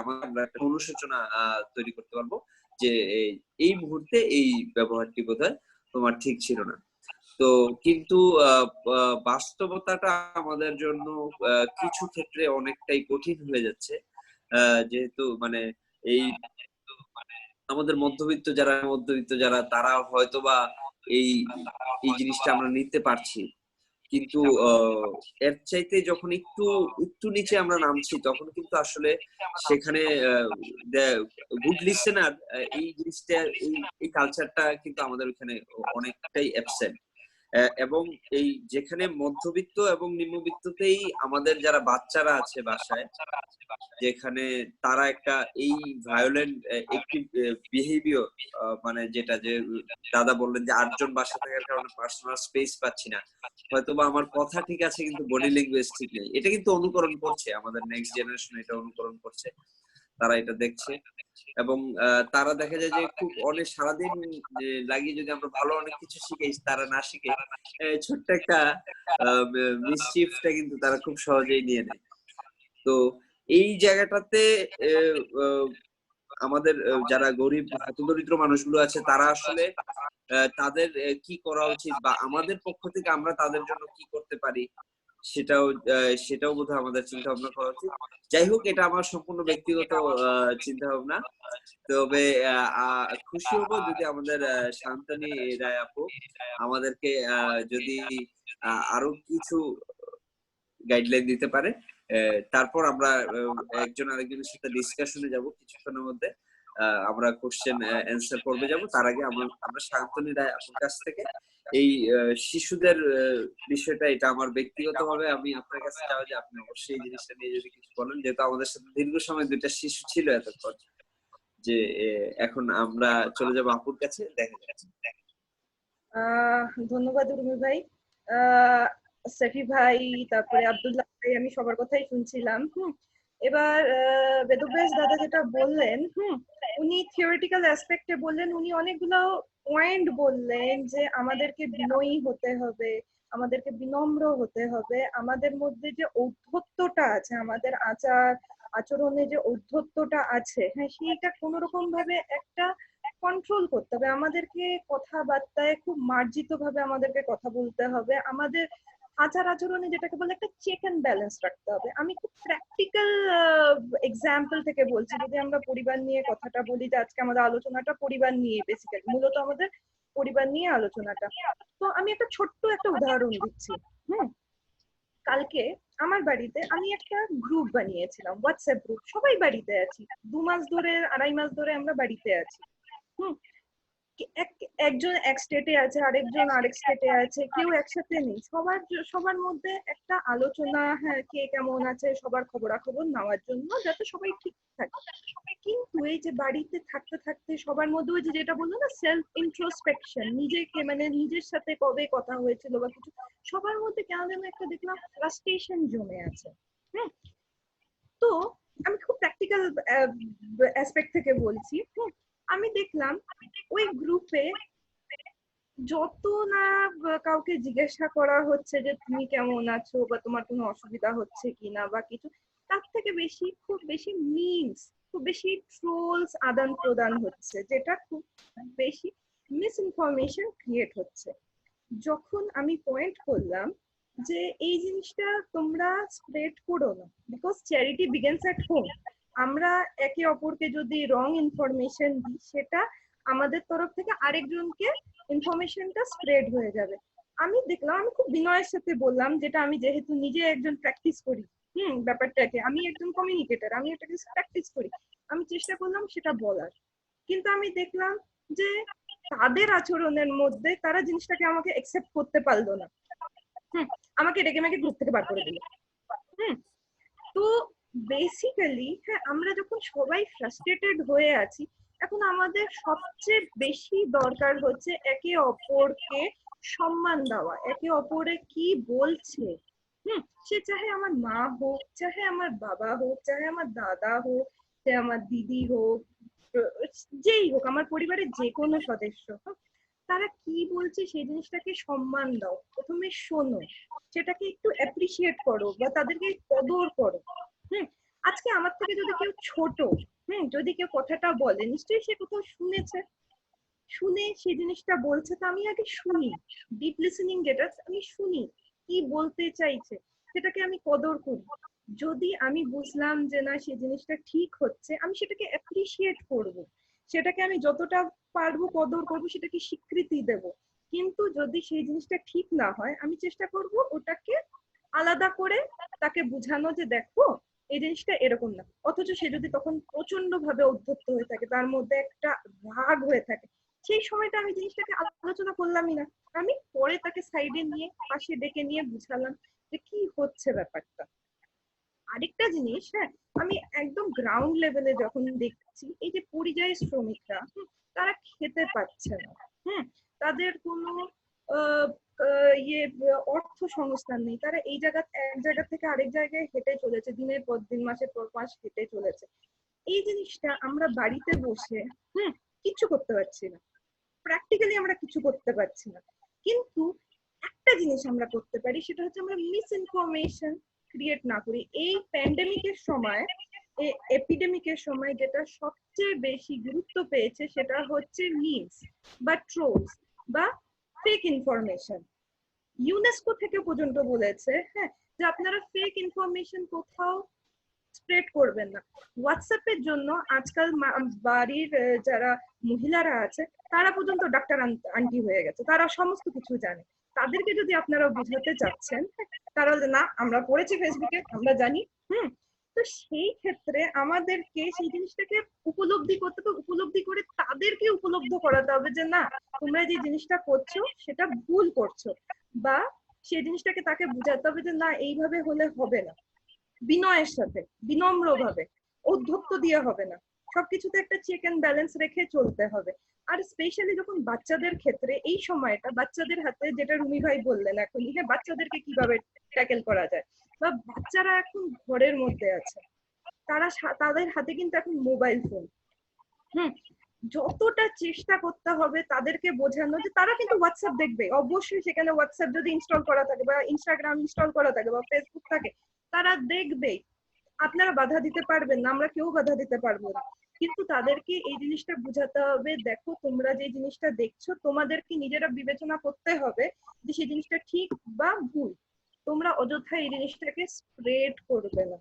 আমরা একটা অনুশোচনা তৈরি করতে পারবো যে এই মুহূর্তে এই ব্যবহারটি বোধহয় তোমার ঠিক ছিল না। তো কিন্তু বাস্তবতাটা আমাদের জন্য কিছু ক্ষেত্রে অনেকটাই কঠিন হয়ে যাচ্ছে, যেহেতু মানে এই আমাদের মধ্যবিত্ত যারা তারা হয়তোবা এই এই জিনিসটা আমরা নিতে পারছি, কিন্তু এর চাইতে যখন একটু একটু নিচে আমরা নামছি, তখন কিন্তু আসলে সেখানে গুড লিসেনার এই জিনিসটা, এই কালচারটা কিন্তু আমাদের ওখানে অনেকটাই অ্যাবসেন্ট। এবং এই যেখানে মধ্যবিত্ত এবং নিম্নবিত্ততেই আমাদের যারা বাচ্চারা আছে বাসায়, যেখানে তারা একটা এই ভায়োলেন্ট একটি বিহেভিয়ার, মানে যেটা যে দাদা বললেন যে 8 জন বাসা থাকার কারণে পার্সোনাল স্পেস পাচ্ছি না, হয়তোবা আমার কথা ঠিক আছে কিন্তু বডি ল্যাঙ্গুয়েজ ঠিক নেই, এটা কিন্তু অনুকরণ করছে আমাদের নেক্সট জেনারেশন, এটা অনুকরণ করছে, তারা এটা দেখছে। এবং তারা দেখা যায় যে খুব অনেক সারাদিন লাগিয়ে যদি আমরা ভালো অনেক কিছু শিখাই, তারা না শিখে ছোট্ট একটা মিসচিফটা কিন্তু তারা খুব সহজেই নিয়ে নেয়। তো এই জায়গাটাতে আমাদের যারা গরিব হতদরিদ্র মানুষগুলো আছে, তারা আসলে তাদের কি করা উচিত, বা আমাদের পক্ষ থেকে আমরা তাদের জন্য কি করতে পারি, সেটাও বোধহয় আমাদের চিন্তা ভাবনা করা উচিত। যাই হোক, এটা আমার সম্পূর্ণ ব্যক্তিগত চিন্তা ভাবনা। তবে খুশি হব যদি আমাদের শান্তনী রায় আপু আমাদেরকে যদি আরো কিছু গাইডলাইন দিতে পারে, তারপর আমরা একজন আরেকজনের সাথে ডিসকাশনে যাব কিছুক্ষণের মধ্যে। আমরা কোশ্চেন অ্যান্সার পর্বে যাব। তার আগে আমরা শান্তনী রায় আপুর কাছ থেকে এই শিশুদের বিষয়টা, এটা আমার ব্যক্তিগতভাবে আমি আপনার কাছে চাই যে আপনি অবশ্যই এই জিনিসটা নিয়ে যদি কিছু বলেন, যেহেতু আমাদের সাথে দীর্ঘ সময় 2টা শিশু ছিল এতক্ষণ, যে এখন আমরা চলে যাব আপুর কাছে। দেখা যাচ্ছে। ধন্যবাদ উর্মি ভাই, সেফি ভাই, তারপরে আব্দুল্লাহ ভাই, আমি সবার কথাই শুনছিলাম। এবার বেদব্যাস দাদা যেটা বললেন, উনি থিওরিটিক্যাল অ্যাসপেক্টে বললেন, উনি অনেকগুলো পয়েন্ট বললেন যে আমাদেরকে বিনয়ী হতে হবে, আমাদেরকে বিনম্র হতে হবে, আমাদের মধ্যে যে ঔদ্ধত্যটা আছে, আমাদের আচরণে যে ঔদ্ধত্যটা আছে, হ্যাঁ, সেইটা কোনো রকম ভাবে একটা কন্ট্রোল করতে হবে। আমাদেরকে কথাবার্তায় খুব মার্জিত ভাবে আমাদেরকে কথা বলতে হবে, আমাদের আচার আচরণে যেটাকে বলে একটা চেক এন্ড ব্যালেন্স রাখতে হবে। আমি খুব প্র্যাকটিক্যাল এক্সাম্পল থেকে বলছি। যদি আমরা পরিবার নিয়ে কথাটা বলি, যে আজকে আমাদের আলোচনাটা পরিবার নিয়ে, বেসিক্যালি মূলত আমাদের পরিবার নিয়ে আলোচনাটা, তো আমি একটা ছোট্ট একটা উদাহরণ দিচ্ছি। কালকে আমার বাড়িতে আমি একটা গ্রুপ বানিয়েছিলাম, হোয়াটসঅ্যাপ গ্রুপ, সবাই বাড়িতে আছি, 2 মাস ধরে 2.5 মাস ধরে আমরা বাড়িতে আছি। একজন এক স্টেটে আছে, আরেকজন আরেক স্টেটে আছে, কেউ একসাথে নেই, সবার মধ্যে একটা আলোচনা, হ্যাঁ, কে কেমন আছে, সবার খবরাখবর নেওয়ার জন্য, যাতে সবাই ঠিক থাকে। কিন্তু এই যে বাড়িতে থাকতে থাকতে সবার মধ্যে ওই যেটা বললো না, সেলফ ইন্ট্রোস্পেকশন, নিজেকে মানে নিজের সাথে কবে কথা হয়েছিল বা কিছু, সবার মধ্যে কেন যেন একটা দেখলাম ফ্রাস্ট্রেশন জমে আছে। তো আমি খুব প্র্যাকটিক্যাল অ্যাসপেক্ট থেকে বলছি। আমি দেখলাম ওই গ্রুপে যত না কাউকে জিজ্ঞাসা করা হচ্ছে যে তুমি কেমন আছো, বা তোমার কোনো অসুবিধা হচ্ছে কিনা বা কিছু, তার থেকে বেশি খুব বেশি মিমস, খুব বেশি ট্রোলস আদান প্রদান হচ্ছে, যেটা খুব বেশি মিস ইনফরমেশন ক্রিয়েট হচ্ছে। যখন আমি পয়েন্ট করলাম যে এই জিনিসটা তোমরা স্প্রেড করো না, because charity begins at home. আমরা একে অপরকে যদি রং ইনফরমেশন দিই, সেটা আমাদের তরফ থেকে আরেকজনকে ইনফরমেশনটা স্প্রেড হয়ে যাবে। আমি দেখলাম, আমি খুব বিনয়ের সাথে বললাম, যেটা আমি যেহেতু নিজে একজন প্র্যাকটিস করি, ব্যাপারটাকে, আমি একজন কমিউনিকেটর, আমি এটাকে প্র্যাকটিস করি, আমি চেষ্টা করলাম সেটা বলার। কিন্তু আমি দেখলাম যে তাদের আচরণের মধ্যে তারা জিনিসটাকে আমাকে একসেপ্ট করতে পারলো না, আমাকে ডেকে মেকে গ্রুপ থেকে বার করে দিল। তো বেসিক্যালি, হ্যাঁ, আমরা যখন সবাই ফ্রাস্ট্রেটেড হয়ে আছি, এখন আমাদের সবচেয়ে বেশি দরকার হচ্ছে একে অপরকে সম্মান দেওয়া, একে অপরে কি বলছে, সে চাহে আমার মা হোক, চাহে আমার বাবা হোক, চাহে আমার দাদা হোক, চাহে আমার দিদি হোক, যেই হোক, আমার পরিবারের যে কোনো সদস্য হোক, তারা কি বলছে সেই জিনিসটাকে সম্মান দাও, প্রথমে শোনো, সেটাকে একটু অ্যাপ্রিসিয়েট করো বা তাদেরকে কদর করো। আজকে আমার থেকে যদি কেউ ছোট, যদি কেউ কথাটা বলে, নিশ্চয়ই সে কোথাও শুনেছে, শুনে সেই জিনিসটা বলছে, তো আমি আগে শুনি, ডিপ লিসেনিং যেটা, আমি শুনি কি বলতে চাইছে, সেটাকে আমি কদর করি। যদি আমি বুঝলাম যে না সেই জিনিসটা ঠিক হচ্ছে, আমি সেটাকে অ্যাপ্রিসিয়েট করব, সেটাকে আমি যতটা পারবো কদর করব, সেটাকে স্বীকৃতি দেব। কিন্তু যদি সেই জিনিসটা ঠিক না হয়, আমি চেষ্টা করব ওটাকে আলাদা করে তাকে বোঝানো যে দেখো এই জিনিসটা এরকম না। অথচ সে যদি তখন প্রচন্ড ভাবে উদ্ধত্ত হয়ে থাকে, তার মধ্যে একটা রাগ হয়ে থাকে, সেই সময়টা আমি জিনিসটাকে আলোচনা করলামই না, আমি পরে তাকে সাইডে নিয়ে পাশে ডেকে নিয়ে বুঝালাম যে কি হচ্ছে ব্যাপারটা। আরেকটা জিনিস, আমি একদম গ্রাউন্ড লেভেলে যখন দেখছি এই যে পরিযায়ী শ্রমিকরা, তারা খেতে পাচ্ছে না, তাদের কোনো অর্থ সংস্থান নেই, তারা এই এক জায়গা থেকে আরেক জায়গায় হেঁটে চলেছে, দিনের পর দিন, মাসের পর মাস হেঁটে চলেছে। এই জিনিসটা আমরা বাড়িতে বসে কিচ্ছু করতে পারছি না, প্র্যাকটিক্যালি আমরা কিছু করতে পারছি না, কিন্তু একটা জিনিস আমরা করতে পারি, সেটা হচ্ছে আমরা মিস ইনফরমেশন ক্রিয়েট না করি। এই প্যান্ডেমিকের সময়, এই এপিডেমিকের সময় যেটা সবচেয়ে বেশি গুরুত্ব পেয়েছে, সেটা হচ্ছে মিমস বা ট্রোলস বা ফেক ইনফরমেশন। ইউনেস্কো থেকে পর্যন্ত বলেছে যে আপনারা ফেক ইনফরমেশন কোথাও স্প্রেড করবেন না। হোয়াটসঅ্যাপের জন্য আজকাল বাড়ির যারা মহিলারা আছে, তারা পর্যন্ত ডাক্তার আন্টি হয়ে গেছে, তারা সমস্ত কিছু জানে। তাদেরকে যদি আপনারা বুঝাতে চাচ্ছেন, তারা না আমরা পড়েছি ফেসবুকে, আমরা জানি, তো সেই ক্ষেত্রে আমাদেরকে সেই জিনিসটাকে উপলব্ধি করতে হবে, উপলব্ধি করে তাদেরকে উপলব্ধ করাতে হবে যে না তোমরা যে জিনিসটা করছো সেটা ভুল করছো, বা সেই জিনিসটাকে তাকে বুঝাতে হবে যে না এইভাবে হলে হবে না, বিনয়ের সাথে, বিনম্র ভাবে, ঔদ্ধত্য দিয়ে হবে না, সবকিছুতে একটা চেক এন্ড ব্যালেন্স রেখে চলতে হবে। আর স্পেশালি যখন বাচ্চাদের ক্ষেত্রে এই সময়টা, বাচ্চাদের হাতে, যেটা রুমি ভাই বললেন এখন, বাচ্চাদেরকে কিভাবে ট্যাকেল করা যায়, বা বাচ্চারা এখন ঘরের মধ্যে আছে, তাদের হাতে কিন্তু এখন মোবাইল ফোন, যতটা চেষ্টা করতে হবে তাদেরকে বোঝানো যে তারা কিন্তু হোয়াটসঅ্যাপ দেখবে, অবশ্যই সেখানে হোয়াটসঅ্যাপ যদি ইনস্টল করা থাকে বা ইনস্টাগ্রাম ইনস্টল করা থাকে বা ফেসবুক থাকে, তারা দেখবে, আপনারা বাধা দিতে পারবেন না, আমরা কেউ বাধা দিতে পারবো না, কিন্তু তাদেরকে এই জিনিসটা বুঝাতে হবে দেখো তোমরা যে জিনিসটা দেখছো, তোমাদেরকে নিজেরা বিবেচনা করতে হবে যে সেই জিনিসটা ঠিক বা ভুল, তোমরা অযথা এই জিনিসটাকে স্প্রেড করবে না,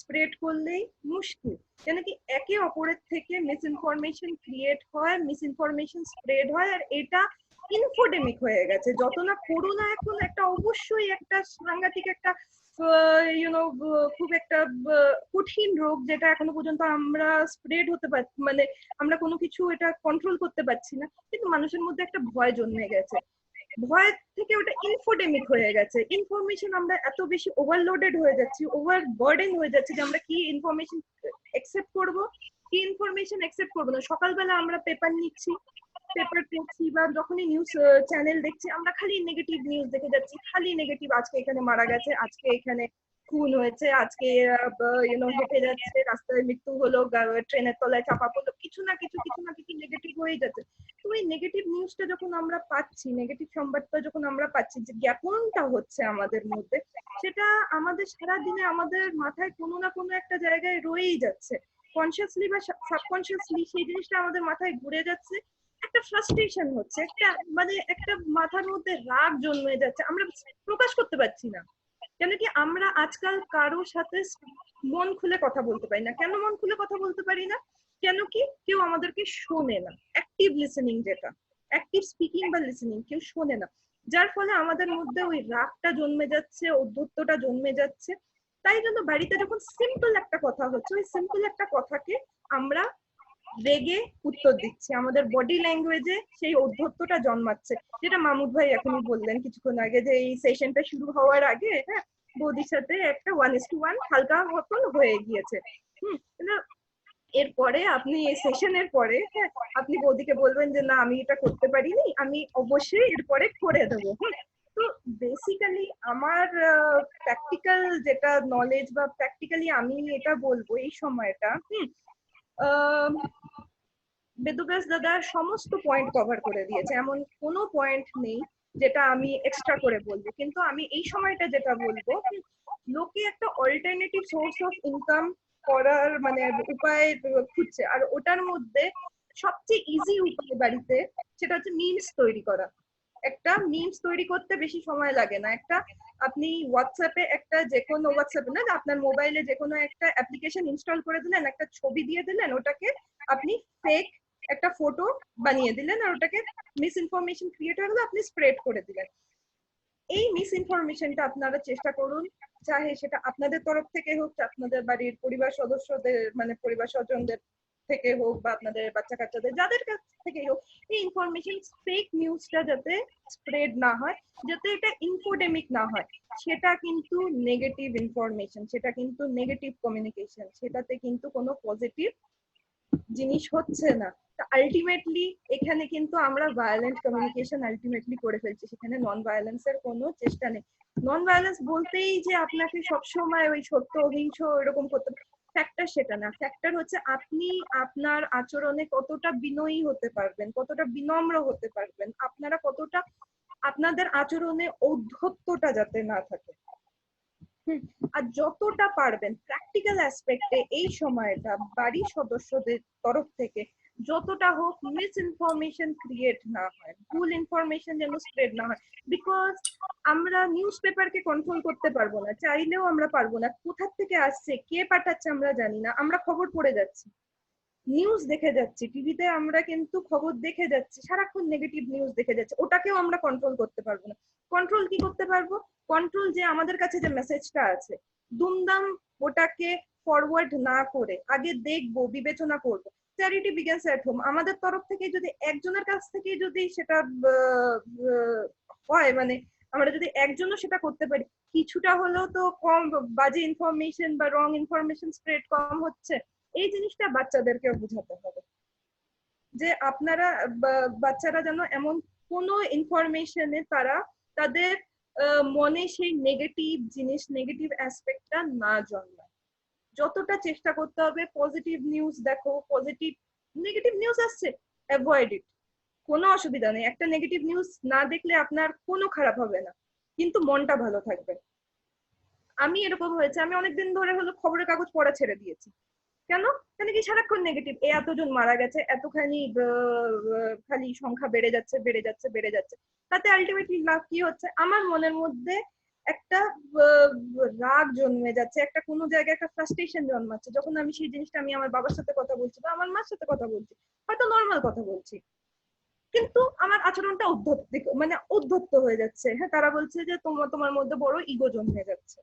স্প্রেড করলেই মুশকিল। কেন কি একে অপরের থেকে মিস ইনফরমেশন ক্রিয়েট হয়, মিস ইনফরমেশন স্প্রেড হয়, আর এটা ইনফোডেমিক হয়ে গেছে। যত না করোনা এখন একটা অবশ্যই একটা সাংঘাতিক একটা খুব একটা কঠিন রোগ, যেটা এখনো পর্যন্ত আমরা স্প্রেড হতে পারছি, মানে আমরা কোনো কিছু এটা কন্ট্রোল করতে পারছি না, কিন্তু মানুষের মধ্যে একটা ভয় জন্মে গেছে, ভয় থেকে ওটা ইনফোডেমিক হয়ে গেছে। ইনফরমেশন আমরা এত বেশি ওভারলোডেড হয়ে যাচ্ছি, ওভার বার্ডেন হয়ে যাচ্ছে যে আমরা কি ইনফরমেশন অ্যাকসেপ্ট করব, কি ইনফরমেশন অ্যাকসেপ্ট করবো না। সকালবেলা আমরা পেপার নিচ্ছি, পেপার পড়ছি, বা যখনই নিউজ চ্যানেল দেখছি, আমরা খালি নেগেটিভ নিউজ দেখে যাচ্ছি, খালি নেগেটিভ, আজকে এখানে মারা গেছে, আজকে এখানে খুন হয়েছে, আজকে হেঁটে যাচ্ছে রাস্তায় মৃত্যু হলো, ট্রেনের তলায় চাপা পড়লো, কিছু না কিছু নেগেটিভ হয়ে যাচ্ছে। তো এই নেগেটিভ নিউজটা যখন আমরা পাচ্ছি, নেগেটিভ সংবাদটা যখন আমরা পাচ্ছি, যে জ্ঞাপনটা হচ্ছে আমাদের মধ্যে, সেটা আমাদের সারাদিনে আমাদের মাথায় কোনো না কোনো একটা জায়গায় রয়েই যাচ্ছে, কনসিয়াসলি বা সাবকনসিয়াসলি সেই জিনিসটা আমাদের মাথায় ঘুরে যাচ্ছে, একটা ফ্রাস্ট্রেশন হচ্ছে, একটা মাথার মধ্যে রাগ জন্মে যাচ্ছে, আমরা প্রকাশ করতে পারছি না। কেন কি আমরা আজকাল কারোর সাথে মন খুলে কথা বলতে পারি না। কেন মন খুলে কথা বলতে পারি না? কেন কি কেউ আমাদেরকে শোনে না। অ্যাক্টিভ লিসেনিং, যেটা অ্যাক্টিভ স্পিকিং বা লিসেনিং, কেউ শোনে না, যার ফলে আমাদের মধ্যে ওই রাগটা জন্মে যাচ্ছে, ঔদ্ধত্যটা জন্মে যাচ্ছে। তাই জন্য বাড়িতে যখন সিম্পল একটা কথা হচ্ছে, ওই সিম্পল একটা কথাকে আমরা রেগে উত্তর দিচ্ছি, আমাদের বডি ল্যাঙ্গুয়েজে সেই ঔদ্ধত্যটা জন্মাচ্ছে, যেটা মামুদ ভাই এখনই বললেন কিছুক্ষণ আগে, যে এই সেশনটা শুরু হওয়ার আগে বৌদির সাথে একটা 1:1 হালকা মতন হয়ে গিয়েছে। এরপরে আপনি এই সেশনের পরে, হ্যাঁ, আপনি বৌদিকে বলবেন যে না আমি এটা করতে পারিনি, আমি অবশ্যই এরপরে করে দেবো। তো বেসিক্যালি আমার প্র্যাকটিক্যাল যেটা নলেজ বা প্র্যাকটিক্যালি আমি এটা বলবো এই সময়টা, বেদুব্যাস দাদা সমস্ত পয়েন্ট কভার করে দিয়েছে, এমন কোনো পয়েন্ট নেই যেটা আমি এক্সট্রা করে বলবো। কিন্তু আমি এই সময়টা যেটা বলবো, লোকে একটা অল্টারনেটিভ সোর্স অফ ইনকাম করার মানে উপায় খুঁজছে, আর ওটার মধ্যে সবচেয়ে ইজি উপায় বাড়িতে সেটা হচ্ছে মিমস তৈরি করা। একটা মিমস তৈরি করতে বেশি সময় লাগে না। একটা আপনি হোয়াটসঅ্যাপে একটা যে কোনো হোয়াটসঅ্যাপে না, আপনার মোবাইলে যে কোনো একটা অ্যাপ্লিকেশন ইনস্টল করে দিলেন, একটা ছবি দিয়ে দিলেন, ওটাকে আপনি ফেক একটা ফটো বানিয়ে দিলেন, আর ওটাকে মিস ইনফরমেশন ক্রিয়েট হয়ে গেলে আপনি স্প্রেড করে দিলেন। এই মিস ইনফরমেশনটা আপনারা চেষ্টা করুন, চাহে সেটা আপনাদের তরফ থেকে হোক, আপনাদের বাড়ির পরিবার সদস্যদের মানে পরিবার স্বজনদের থেকে হোক, বা আপনাদের বাচ্চা কাচ্চাদের যাদের কাছ থেকে হোক, এই ইনফরমেশন ফেক নিউজটা যাতে স্প্রেড না হয়, যাতে এটা ইনফোডেমিক না হয়। সেটা কিন্তু নেগেটিভ ইনফরমেশন, সেটা কিন্তু নেগেটিভ কমিউনিকেশন, সেটাতে কিন্তু কোনো পজিটিভ জিনিস হচ্ছে না। আলটিমেটলি এখানে কিন্তু আমরা ভায়োলেন্ট কমিউনিকেশন আলটিমেটলি করে ফেলছি, সেখানে নন ভায়োলেন্সের কোনো চেষ্টা নেই। নন ভায়োলেন্স বলতেই যে আপনাকে সবসময় ওই সত্য অহিংস এরকম করতে, ফ্যাক্টর সেটা না। ফ্যাক্টর হচ্ছে আপনি আপনার আচরণে কতটা বিনয়ী হতে পারবেন, কতটা বিনম্র হতে পারবেন, আপনারা কতটা আপনাদের আচরণে ঔদ্ধত্যটা যাতে না থাকে। আর যতটা পারবেন প্র্যাকটিক্যাল অ্যাসপেক্টে এই সময়টা বাড়ির সদস্যদের তরফ থেকে যতটা হোক মিস ইনফরমেশন ক্রিয়েট না হয়, ভুল ইনফরমেশন যেন স্প্রেড না হয়। বিকজ আমরা নিউজ পেপারকে কন্ট্রোল করতে পারবো না, চাইলেও আমরা পারবো না। কোথা থেকে আসছে, কে পাঠাচ্ছে আমরা জানি না, আমরা খবর পড়ে যাচ্ছি, নিউজ দেখে যাচ্ছি, টিভিতে আমরা কিন্তু খবর দেখে যাচ্ছি, সারাক্ষণ নেগেটিভ নিউজ দেখে যাচ্ছি, ওটাকেও আমরা কন্ট্রোল করতে পারবো না। কন্ট্রোল কি করতে পারবো? কন্ট্রোল যে আমাদের কাছে যে মেসেজটা আছে, দুমদাম ওটাকে ফরওয়ার্ড না করে আগে দেখবো, বিবেচনা করবো। Charity begins at home. আমাদের তরফ থেকে যদি একজনের কাছ থেকে যদি সেটা হয়, মানে আমরা যদি একজনও সেটা করতে পারি, কিছুটা হলেও তো কম বাজে ইনফরমেশন বা রং ইনফরমেশন স্প্রেড কম হচ্ছে। এই জিনিসটা বাচ্চাদেরকেও বোঝাতে হবে যে আপনারা বাচ্চারা যেন এমন কোনো ইনফরমেশনে তারা তাদের মনে সেই নেগেটিভ জিনিস, নেগেটিভ অ্যাসপেক্টটা না জন্মায়। যতটা চেষ্টা করতে হবে পজিটিভ নিউজ দেখো, পজিটিভ নেগেটিভ নিউজ আসছে অ্যাভয়েড ইট, কোনো অসুবিধা নেই। একটা নেগেটিভ নিউজ না দেখলে আপনার কোনো খারাপ হবে না, কিন্তু মনটা ভালো থাকবে। আমি এরকম হয়েছে, আমি অনেকদিন ধরে হলো খবরের কাগজ পড়া ছেড়ে দিয়েছি। কেন? কেন কি সারাক্ষণ নেগেটিভ, এতজন মারা গেছে, এতখানি খালি সংখ্যা বেড়ে যাচ্ছে বেড়ে যাচ্ছে বেড়ে যাচ্ছে। তাতে আলটিমেটলি লাভ কি হচ্ছে? আমার মনের মধ্যে একটা রাগ জন্মে যাচ্ছে, একটা কোনো জায়গায় একটা ফ্রাস্ট্রেশন জন্মাচ্ছে। যখন আমি সেই জিনিসটা আমি আমার বাবার সাথে কথা বলছি বা আমার মার সাথে কথা বলছি, হয়তো নর্মাল কথা বলছি, কিন্তু আমার আচরণটা মানে উদ্ধত্ত হয়ে যাচ্ছে। হ্যাঁ, তারা বলছে যে তোমার মধ্যে বড় ইগো জন্মে যাচ্ছে।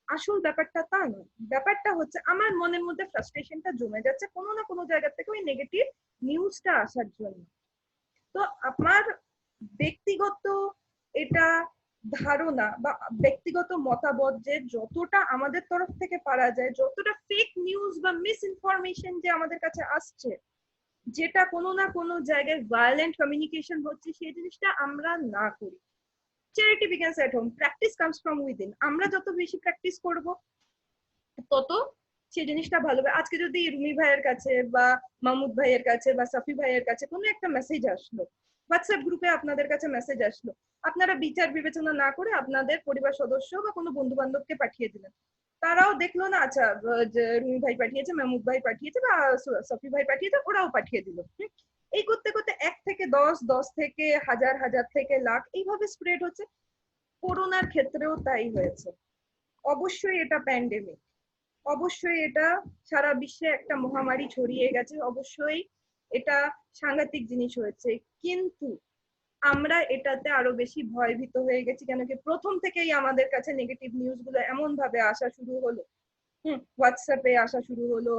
আসল ব্যাপারটা তা নয়। ব্যাপারটা হচ্ছে আমার মনের মধ্যে ফ্রাস্ট্রেশনটা জমে যাচ্ছে কোনো না কোনো জায়গা থেকে ওই নেগেটিভ নিউজটা আসার জন্য। তো আমার ব্যক্তিগত এটা ধারণা বা ব্যক্তিগত মতামত যে যতটা আমাদের তরফ থেকে পারা যায়, যতটা ফেক নিউজ বা মিস ইনফরমেশন যে আমাদের কাছে আসছে, যেটা কোনো না কোনো জায়গায় ভায়োলেন্ট কমিউনিকেশন হচ্ছে, সেই জিনিসটা আমরা না করি। Charity begins at home, practice comes from within. আমরা যত বেশি প্র্যাকটিস করব তত সেই জিনিসটা ভালো হবে। আজকে যদি রুমি ভাইয়ের কাছে বা মাহমুদ ভাইয়ের কাছে বা সাফি ভাইয়ের কাছে কোনো একটা মেসেজ আসলো, হোয়াটসঅ্যাপ গ্রুপে আপনাদের কাছে মেসেজ আসলো, আপনারা বিচার বিবেচনা না করে আপনাদের পরিবার সদস্য বা কোনো বন্ধু বান্ধবকে পাঠিয়ে দিলেন। তারাও দেখলো না, আচ্ছা যে রুমি ভাই পাঠিয়েছে, মাহমুদ ভাই পাঠিয়েছে বা সাফি ভাই পাঠিয়েছে, ওরাও পাঠিয়ে দিল। এই করতে করতে 1 থেকে 10, 10 থেকে হাজার, হাজার থেকে লাখ এইভাবে স্প্রেড হচ্ছে। করোনার ক্ষেত্রেও তাই হয়েছে। অবশ্যই এটা প্যান্ডেমিক, অবশ্যই এটা সারা বিশ্বে একটা মহামারী ছড়িয়ে গেছে, অবশ্যই এটা সাংঘাতিক জিনিস হয়েছে, কিন্তু আমরা এটাতে আরো বেশি ভয়ভীত হয়ে গেছি। কেন কি প্রথম থেকেই আমাদের কাছে নেগেটিভ নিউজ গুলো এমন ভাবে আসা শুরু হলো, হোয়াটসঅ্যাপে আসা শুরু হলো,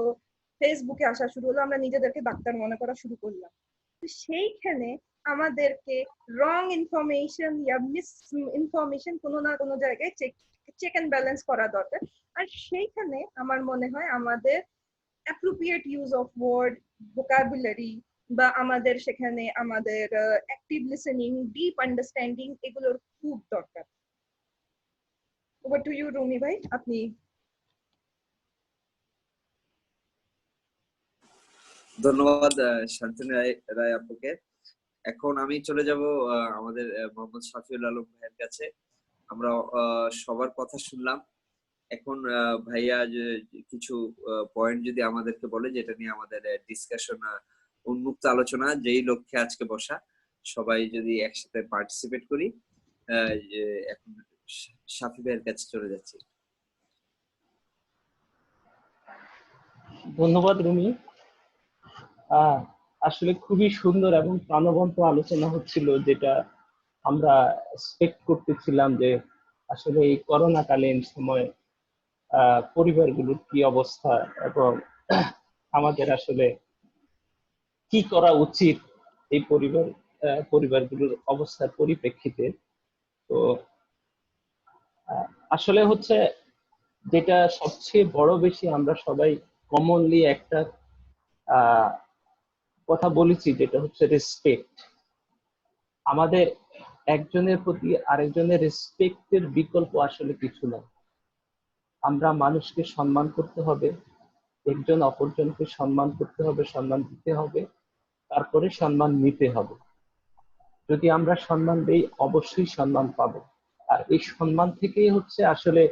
ফেসবুকে আসা শুরু হলো, আমরা নিজেদেরকে ডাক্তার মনে করা শুরু করলাম। সেইখানে আমাদেরকে রং ইনফরমেশন ইয়া মিস ইনফরমেশন কোনো না কোনো জায়গায় চেক এন্ড ব্যালেন্স করা দরকার। আর সেইখানে আমার মনে হয় আমাদের appropriate use of word, vocabulary, বা আমাদের সেখানে আমাদের অ্যাক্টিভ লিসেনিং, ডিপ আন্ডারস্ট্যান্ডিং এগুলোর খুব দরকার। ওভার টু ইউ রুমি ভাই, আপনি। ধন্যবাদ শান্তনু রায় রায় আপুকে। এখন আমি চলে যাব আমাদের মোহাম্মদ শাফিউল আলম ভাইয়ের কাছে। আমরা সবার কথা শুনলাম। এখন ভাইয়া যে কিছু পয়েন্ট যদি আমাদেরকে বলে, যেটা নিয়ে আমাদের ডিসকাশন, উন্মুক্ত আলোচনা, যেই লক্ষ্যে আজকে বসা, সবাই যদি একসাথে পার্টিসিপেট করি। এখন শাফি ভাইয়ের কাছে চলে যাচ্ছি। ধন্যবাদ রুমি। আসলে খুবই সুন্দর এবং প্রাণবন্ত আলোচনা হচ্ছিল, যেটা আমরা এক্সপেক্ট করতেছিলাম যে আসলে এই করোনাকালীন সময় পরিবারগুলোর কি অবস্থা এবং আমাদের আসলে কি করা উচিত এই পরিবারগুলোর অবস্থার পরিপ্রেক্ষিতে। তো আসলে হচ্ছে যেটা সবচেয়ে বড় বেশি আমরা সবাই কমনলি একটা কথা বলেছি, যেটা হচ্ছে রেসপেক্ট। আমাদের একজনের প্রতি আরেকজনের রেসপেক্টের বিকল্প আসলে কিছু না। আমরা মানুষকে সম্মান করতে হবে, একজন অপরজনকে সম্মান করতে হবে, সম্মান দিতে হবে, তারপরে সম্মান নিতে হবে। যদি আমরা সম্মান দেই অবশ্যই সম্মান পাবো। আর এই সম্মান থেকেই হচ্ছে আসলে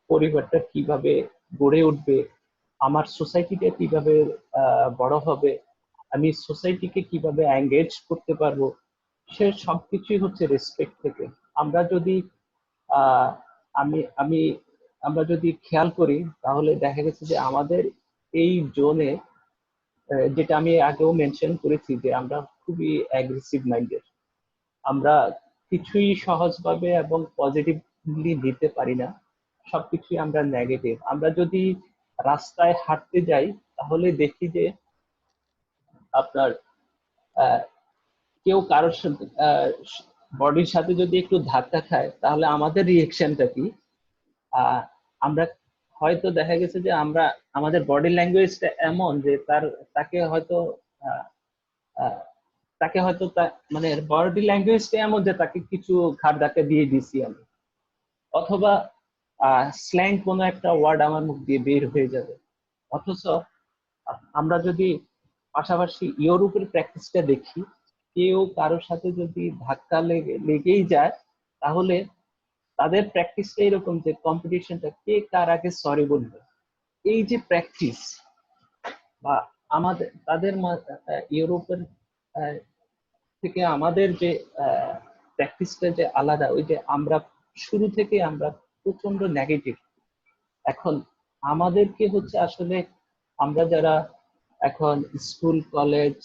পরিবারটা কিভাবে গড়ে উঠবে, আমার সোসাইটিটা কিভাবে বড় হবে, আমি সোসাইটিকে কিভাবে এঙ্গেজ করতে পারবো, সে সবকিছুই হচ্ছে রেসপেক্ট থেকে। আমরা যদি আহ আমি আমি আমরা যদি খেয়াল করি, তাহলে দেখা গেছে যে আমাদের এই জোনে, যেটা আমি আগেও মেনশন করেছি, যে আমরা খুবই অ্যাগ্রেসিভ মাইন্ডেড। আমরা কিছুই সহজভাবে এবং পজিটিভলি নিতে পারি না, সবকিছুই আমরা নেগেটিভ। আমরা যদি রাস্তায় হাঁটতে যাই, তাহলে দেখি যে আপনার আহ, কেউ কারোর সাথে বডির সাথে যদি একটু ধাক্কা খায়, তাহলে আমাদের রিয়েকশনটা কি? আহ, আমরা হয়তো দেখা গেছে যে আমরা আমাদের বডি ল্যাঙ্গুয়েজটা এমন যে তাকে হয়তো আহ, আহ, তাকে হয়তো মানে বডি ল্যাঙ্গুয়েজটা এমন যে তাকে কিছু ঘাড় ধাক্কা দিয়ে দিছি আমি, অথবা স্ল্যাং কোনো একটা ওয়ার্ড আমার মুখ দিয়ে বের হয়ে যাবে। অথচ আমরা যদি পাশাপাশি ইউরোপের প্র্যাকটিসটা দেখি, কেউ কারোর সাথে যদি ধাক্কা লেগেই যায়, তাহলে তাদের প্র্যাকটিসটা এরকম যে কম্পিটিশনটা কে কার আগে সরি বলবে। এই যে প্র্যাকটিস, বা আমাদের ইউরোপের থেকে আমাদের যে প্র্যাকটিসটা যে আলাদা, ওই যে আমরা শুরু থেকে আমরা প্রচন্ড নেগেটিভ। এখন আমাদেরকে হচ্ছে আসলে আমরা যারা এখন স্কুল কলেজ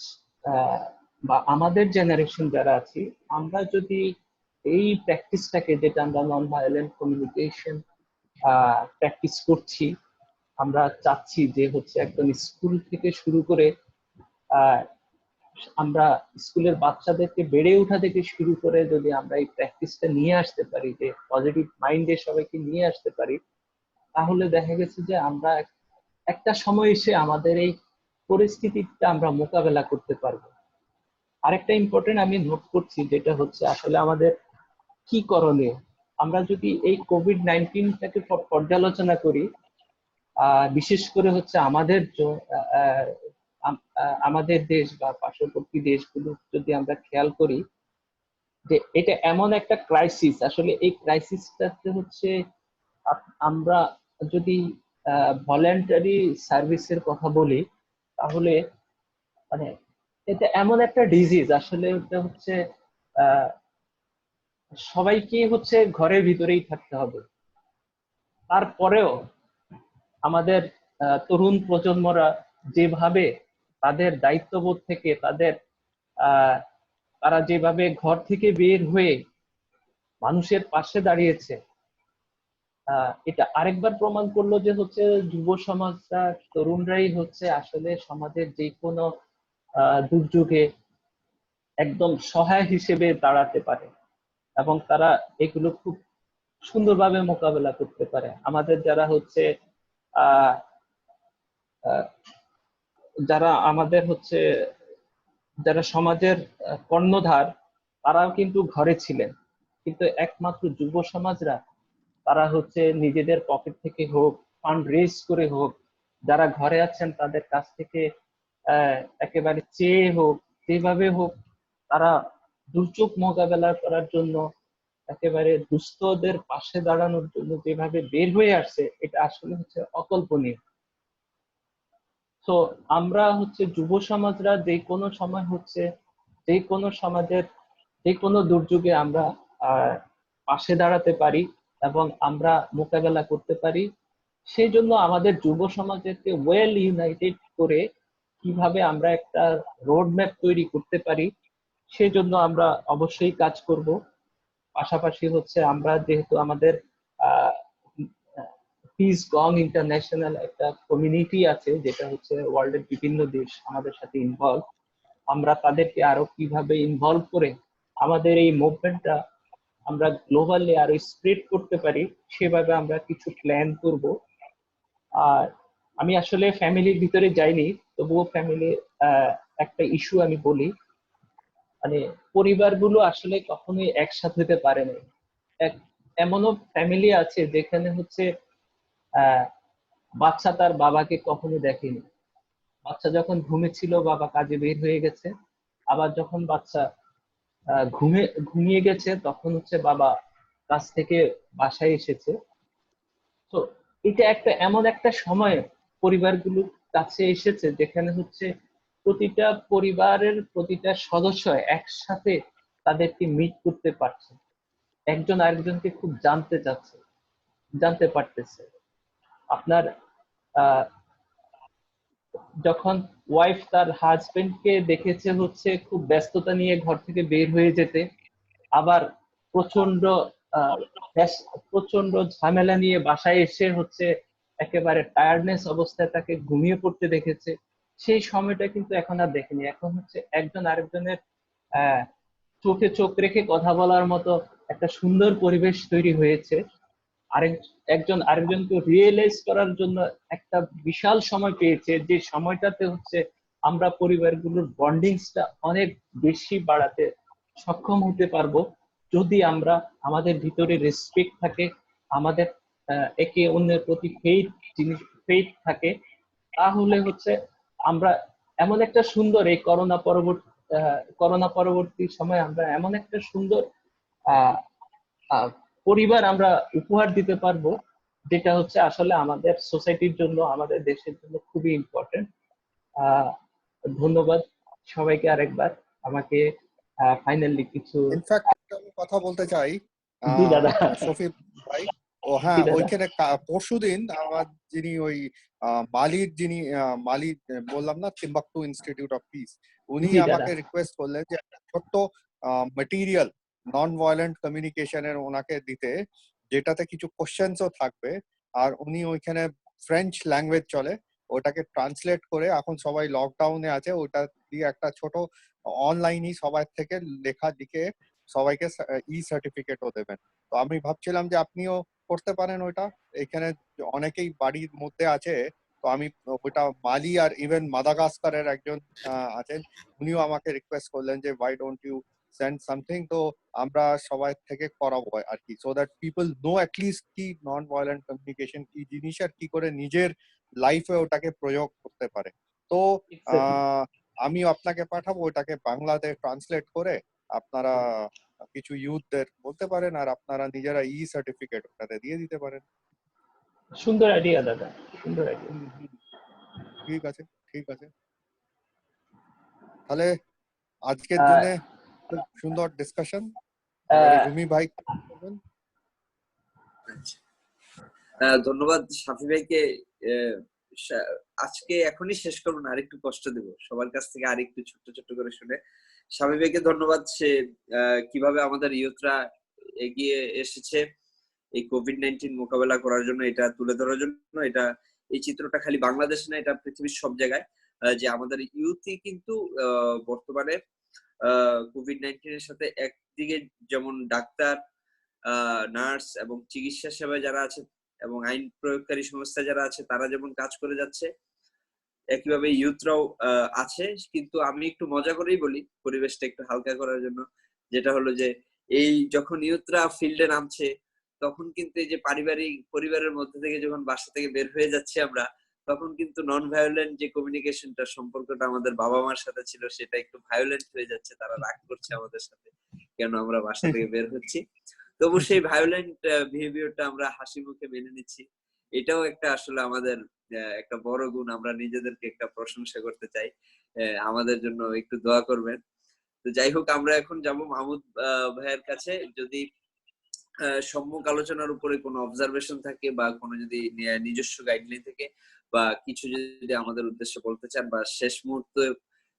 বা আমাদের জেনারেশন যারা আছি, আমরা যদি এই প্র্যাকটিসটাকে, যেটা আমরা নন ভায়োলেন্ট কমিউনিকেশন প্র্যাকটিস করছি, আমরা চাচ্ছি যে হচ্ছে একদম স্কুল থেকে শুরু করে আমরা স্কুলের বাচ্চাদেরকে বেড়ে ওঠা থেকে শুরু করে যদি আমরা এই প্র্যাকটিসটা নিয়ে আসতে পারি, যে পজিটিভ মাইন্ডে সবাইকে নিয়ে আসতে পারি, তাহলে দেখা গেছে যে আমরা একটা সময় এসে আমাদের এই পরিস্থিতিটা আমরা মোকাবেলা করতে পারবো। আরেকটা ইম্পর্টেন্ট আমি নোট করছি, যেটা হচ্ছে আসলে আমাদের কি করণীয়। আমরা যদি এই কোভিড-19টাকে পর্যালোচনা করি, বিশেষ করে হচ্ছে আমাদের দেশ বা পার্শ্ববর্তী দেশগুলো যদি আমরা খেয়াল করি, যে এটা এমন একটা ক্রাইসিস, আসলে এই ক্রাইসিসটাতে হচ্ছে আমরা যদি ভলেন্টারি সার্ভিসের কথা বলি, তাহলে মানে এটা এমন একটা ডিজিজ, আসলে এটা হচ্ছে আহ সবাইকে হচ্ছে ঘরের ভিতরেই থাকতে হবে। তারপরেও আমাদের তরুণ প্রজন্মরা যেভাবে তাদের দায়িত্ববোধ থেকে তারা যেভাবে ঘর থেকে বের হয়ে মানুষের পাশে দাঁড়িয়েছে, এটা আরেকবার প্রমাণ করলো যে হচ্ছে যুব সমাজরা, তরুণরাই হচ্ছে আসলে সমাজের যে কোনো দুর্যোগে একদম সহায় হিসেবে দাঁড়াতে পারে, এবং তারা এগুলো খুব সুন্দরভাবে মোকাবেলা করতে পারে। আমাদের যারা হচ্ছে আহ, যারা আমাদের হচ্ছে যারা সমাজের কর্ণধার, তারাও কিন্তু ঘরে ছিলেন, কিন্তু একমাত্র যুব সমাজরা তারা হচ্ছে নিজেদের পকেট থেকে হোক, ফান্ড রেজ করে হোক, যারা ঘরে আছেন তাদের কাছ থেকে একেবারে চেয়ে হোক, যেভাবে হোক, তারা দুর্যোগ মোকাবেলা করার জন্য, একেবারে দুস্থদের পাশে দাঁড়ানোর জন্য যেভাবে বের হয়ে আসছে, এটা আসলে হচ্ছে অকল্পনীয়। তো আমরা হচ্ছে যুব সমাজরা যে কোনো সময় হচ্ছে, যে কোনো সমাজের যে কোনো দুর্যোগে আমরা আহ পাশে দাঁড়াতে পারি এবং আমরা মোকাবেলা করতে পারি। সেই জন্য আমাদের যুব সমাজকে ওয়েল ইউনাইটেড করে কিভাবে আমরা একটা রোড ম্যাপ তৈরি করতে পারি, সেই জন্য আমরা অবশ্যই কাজ করব। পাশাপাশি হচ্ছে আমরা যেহেতু আমাদের পিস গং ইন্টারন্যাশনাল একটা কমিউনিটি আছে, যেটা হচ্ছে ওয়ার্ল্ডের বিভিন্ন দেশ আমাদের সাথে ইনভলভ, আমরা তাদেরকে আরো কিভাবে ইনভলভ করে আমাদের এই মুভমেন্টটা আমরা গ্লোবালি আরো স্প্রেড করতে পারি, সেভাবে আমরা কিছু প্ল্যান করব। আর আমি আসলে ফ্যামিলির ভিতরে যাইনি, তবুও ফ্যামিলি একটা ইস্যু আমি বলি, মানে পরিবারগুলো আসলে কখনোই একসাথে হতে পারে না। এমনও ফ্যামিলি আছে যেখানে হচ্ছে আহ বাচ্চা তার বাবাকে কখনো দেখেনি। বাচ্চা যখন ঘুমেছিল বাবা কাজে বের হয়ে গেছে, আবার যখন বাচ্চা ঘুমিয়ে গেছে তখন হচ্ছে বাবা কাজ থেকে বাসায় এসেছে। তো এটা একটা এমন একটা সময় পরিবারগুলোর কাছে এসেছে যেখানে হচ্ছে প্রতিটা পরিবারের প্রতিটা সদস্য একসাথে তাদেরকে মিট করতে পারছে, একজন আরেকজনকে খুব জানতে পারতেছে। আপনার আহ যখন ওয়াইফ তার হাজবেন্ডকে দেখেছে হচ্ছে খুব ব্যস্ততা নিয়ে ঘর থেকে বের হয়ে যেতে, আবার প্রচন্ড আহ প্রচন্ড ঝামেলা নিয়ে বাসায় এসে হচ্ছে একেবারে টায়ার্ডনেস অবস্থায় তাকে ঘুমিয়ে পড়তে দেখেছে, সেই সময়টা কিন্তু এখন আর দেখেনি। এখন হচ্ছে একজন আরেকজনের আহ চোখে চোখ রেখে কথা বলার মতো একটা সুন্দর পরিবেশ তৈরি হয়েছে। আরেক একজন আরেকজনকে রিয়েলাইজ করার জন্য একটা বিশাল সময় পেয়েছে, যে সময়টাতে হচ্ছে আমরা পরিবারগুলোর বন্ডিংসটা অনেক বেশি বাড়াতে সক্ষম হতে পারবো, যদি আমরা আমাদের ভিতরে রেসপেক্ট থাকে, আমাদের একে অন্যের প্রতি ফেইথ থাকে, তাহলে হচ্ছে আমরা এমন একটা সুন্দর এই করোনা পরবর্তী সময় আমরা এমন একটা সুন্দর আহ আহ, পরিবার আমরা উপহার দিতে পারবো, যেটা হচ্ছে আসলে আমাদের সোসাইটির জন্য, আমাদের দেশের জন্য খুবই ইম্পর্টেন্ট। আহ ধন্যবাদ সবাইকে আরেকবার। আমাকে ফাইনালি কিছু ইনফ্যাক্ট আমি কথা বলতে চাই জি দাদা। শফি ভাই। ও জি হ্যাঁ, দাদা। ওইখানে পরশুদিন আমার যিনি ওই মালির যিনি মালি বললাম না, টিম্বাকটু ইনস্টিটিউট অফ পিস, উনি জি দাদা। আমাকে রিকোয়েস্ট করলেন যে একটা ছোট্ট মেটেরিয়াল নন ভায়োলেন্ট কমিউনিকেশনের ওনাকে দিতে, যেটাতে কিছু কোশ্চেন্সও থাকবে। আর উনি ওইখানে ফ্রেঞ্চ ল্যাঙ্গুয়েজ চলে, ওটাকে ট্রান্সলেট করে, এখন সবাই লকডাউনে আছে, ওটা দিয়ে একটা ছোট অনলাইনই সবার থেকে লেখা লিখে সবাইকে ই সার্টিফিকেটও দেবেন। তো আমি ভাবছিলাম যে আপনিও করতে পারেন ওইটা, এখানে অনেকেই বাড়ির মধ্যে আছে। তো আমি ওইটা মালি আর ইভেন মাদাগাস্কারের একজন আছেন, উনিও আমাকে রিকোয়েস্ট করলেন যে why don't you send something. তো আমরা সবাই থেকে করাবো আর কি, so that people know at least কি নন ভায়োলেন্ট কমিউনিকেশন কি জিনিস আর কি করে নিজের লাইফে ওটাকে প্রয়োগ করতে পারে। তো আমি আপনাকে পাঠাবো ওটাকে বাংলাতে ট্রান্সলেট করে, আপনারা কিছু ইউথদের বলতে পারেন, আর আপনারা নিজেরা ই সার্টিফিকেট ওটাতে দিয়ে দিতে পারেন। সুন্দর আইডিয়া দাদা, সুন্দর আইডিয়া। ঠিক আছে, ঠিক আছে, তাহলে আজকের জন্য খুব সুন্দর ডিসকাশন। এবারে রুমি ভাই করবেন। ধন্যবাদ শাফি ভাইকে। আজকে এখনই শেষ করবো না, আরেকটু কষ্ট দেব সবার কাছ থেকে, আরেকটু ছোট্ট ছোট্ট করে শুনে। শাফি ভাইকে ধন্যবাদ, সে কিভাবে আমাদের ইউথরা এগিয়ে এসেছে এই কোভিড-19 মোকাবেলা করার জন্য, এটা তুলে ধরার জন্য। এটা এই চিত্রটা খালি বাংলাদেশ না, এটা পৃথিবীর সব জায়গায়, যে আমাদের ইউথই কিন্তু বর্তমানে কোভিড-19 এর সাথে একদিকে যেমন ডাক্তার, নার্স এবং চিকিৎসা সেবায় যারা আছে এবং আইন প্রয়োগকারী সংস্থা যারা আছে, তারা যেমন কাজ করে যাচ্ছে, একইভাবে ইউথরাও আছে, কিন্তু আমি একটু মজা করেই বলি পরিবেশটা একটু হালকা করার জন্য, যেটা হলো যে এই যখন ইউথরা ফিল্ডে নামছে তখন কিন্তু এই যে পরিবারের মধ্যে থেকে যখন বাসা থেকে বের হয়ে যাচ্ছি আমরা, তখন কিন্তু নন ভায়োলেন্ট যে কমিউনিকেশনটা, সম্পর্কটা আমাদের বাবা মার সাথে ছিল সেটা একটু ভায়োলেন্ট হয়ে যাচ্ছে। তারা রাগ করছে আমাদের সাথে কেন আমরা বাসা থেকে বের হচ্ছি। তবু সেই ভায়োলেন্ট বিহেভিয়ারটা আমরা হাসি মুখে মেনে নিচ্ছি। এটাও একটা আসলে আমাদের একটা বড় গুণ। আমরা নিজেদেরকে একটা প্রশংসা করতে চাই। আমাদের জন্য একটু দোয়া করবেন। তো যাই হোক, আমরা এখন যাব মাহমুদ ভাইয়ের কাছে। যদি সম্মুখ আলোচনার উপরে কোনো অবজারভেশন থাকে বা কোনো যদি নিজস্ব গাইডলাইন থাকে বা কিছু যদি আমাদের উদ্দেশ্যে বলতে চান, বা শেষ মুহূর্তে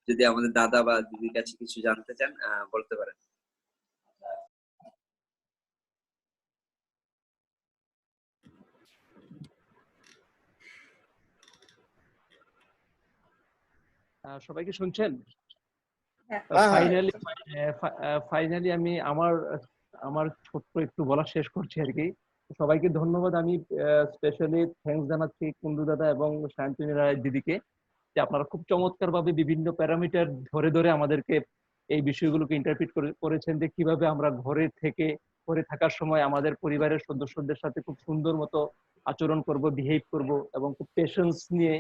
যদি আমাদের দাদা বা দিদির কাছে কিছু জানতে চান, বলতে পারেন। সবাই কি শুনছেন? হ্যাঁ। ফাইনালি আমি আমার আমার ছোট্ট একটু বলা শেষ করছি আর কি। সবাইকে ধন্যবাদ। আমি স্পেশালি থ্যাঙ্কস জানাচ্ছি কুন্ডু দাদা এবং শান্তনী রায় দিদিকে, যে আপনারা খুব চমৎকার ভাবে বিভিন্ন প্যারামিটার ধরে ধরে আমাদেরকে এই বিষয়গুলোকে ইন্টারপ্রিট করেছেন, যে কিভাবে আমরা ঘরে থাকার সময় আমাদের পরিবারের সদস্যদের সাথে খুব সুন্দর মতো আচরণ করব, বিহেভ করব, এবং খুব পেশেন্স নিয়ে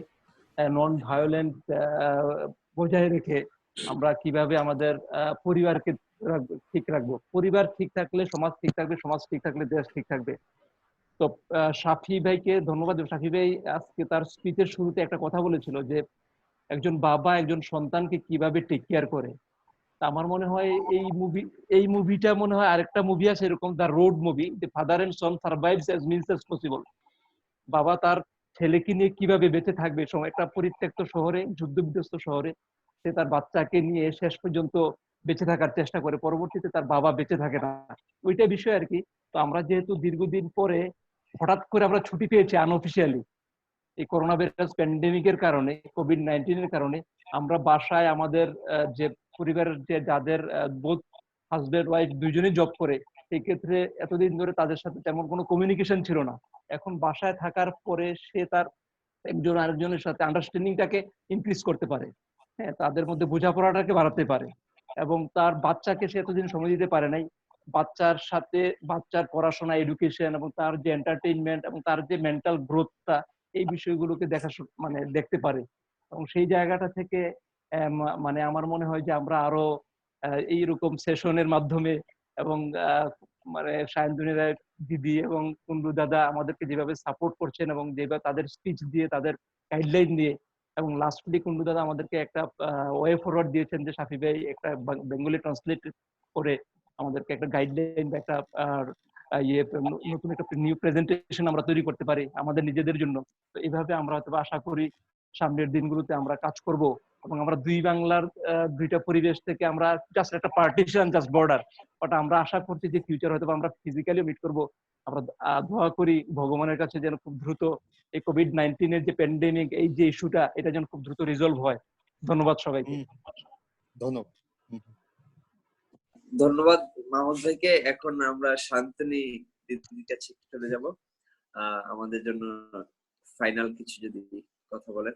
নন ভায়োলেন্ট বজায় রেখে আমরা কিভাবে আমাদের পরিবারকে ঠিক রাখবো। পরিবার ঠিক থাকলে সমাজ ঠিক থাকবে, সমাজ ঠিক থাকলে দেশ ঠিক থাকবে। তো শাফি ভাইকে ধন্যবাদ। শাফি ভাই আজকে তার স্পিচের শুরুতে একটা কথা বলেছিল যে একজন বাবা একজন সন্তানকে কিভাবে টেক কেয়ার করে। আমার মনে হয় এই মুভিটা মনে হয় আরেকটা মুভি আছে এরকম, দ্য রোড মুভি, যে father and son survives as means as possible. বাবা তার ছেলেকে নিয়ে কিভাবে বেঁচে থাকবে সময় একটা পরিত্যক্ত শহরে, যুদ্ধ বিধ্বস্ত শহরে সে তার বাচ্চাকে নিয়ে শেষ পর্যন্ত বেঁচে থাকার চেষ্টা করে, পরবর্তীতে তার বাবা বেঁচে থাকে না, ওইটা বিষয় আর কি। তো আমরা যেহেতু দীর্ঘদিন পরে হঠাৎ করে আমরা ছুটি পেয়েছি আনঅফিসিয়ালি এই করোনা ভাইরাস প্যান্ডেমিকের কারণে, কোভিড-19 এর কারণে, আমরা বাসায় আমাদের যে পরিবারের যে যাদের বোথ হাজবেন্ড ওয়াইফ দুইজনেই জব করে, সেই ক্ষেত্রে এতদিন ধরে তাদের সাথে তেমন কোনো কমিউনিকেশন ছিল না। এখন বাসায় থাকার পরে সে তার একজন আরেকজনের সাথে আন্ডারস্ট্যান্ডিংটাকে ইনক্রিজ করতে পারে, হ্যাঁ, তাদের মধ্যে বোঝাপড়াটাকে বাড়াতে পারে, এবং তার বাচ্চাকে সে এতদিন সময় দিতে পারে নাই। বাচ্চার সাথে বাচ্চার পড়াশোনা, এডুকেশন এবং তার যে এন্টারটেইনমেন্ট এবং তার যে মেন্টাল গ্রোথটা, এই বিষয়গুলোকে মানে দেখতে পারে। এবং সেই জায়গাটা থেকে মানে আমার মনে হয় যে আমরা আরো এইরকম সেশনের মাধ্যমে এবং মানে সায়ন্তনী রায় দিদি এবং কুন্ডু দাদা আমাদেরকে যেভাবে সাপোর্ট করছেন এবং যেভাবে তাদের স্পিচ দিয়ে, তাদের গাইডলাইন দিয়ে, এবং লাস্টলি কুন্ডু দাদা আমাদেরকে একটা ওয়ে ফরওয়ার্ড দিয়েছেন যে সাফি ভাই একটা বেঙ্গলি ট্রান্সলেট করে আমাদেরকে একটা গাইডলাইন বা একটা নতুন একটা নিউ প্রেজেন্টেশন আমরা তৈরি করতে পারি আমাদের নিজেদের জন্য। তো এইভাবে আমরা হয়তো আশা করি সামনের দিনগুলোতে আমরা কাজ করব, এবং আমরা দুই বাংলার দুইটা পরিবেশ থেকে আমরা জাস্ট একটা পার্টিশন, জাস্ট বর্ডার, বাট আমরা আশা করছি যে ফিউচার হয়তো আমরা ফিজিক্যালি মিট করব। আমরা দোয়া করি ভগবানের কাছে যেন খুব দ্রুত এই কোভিড-19 যে প্যান্ডেমিক, এই যে ইস্যুটা, এটা যেন খুব দ্রুত রিজলভ হয়। ধন্যবাদ সবাইকে। ধন্যবাদ। ধন্যবাদ মাহমুদ ভাইকে। এখন আমরা শান্তনী দিদির কাছে চলে যাব আমাদের জন্য ফাইনাল কিছু যদি কথা বলেন।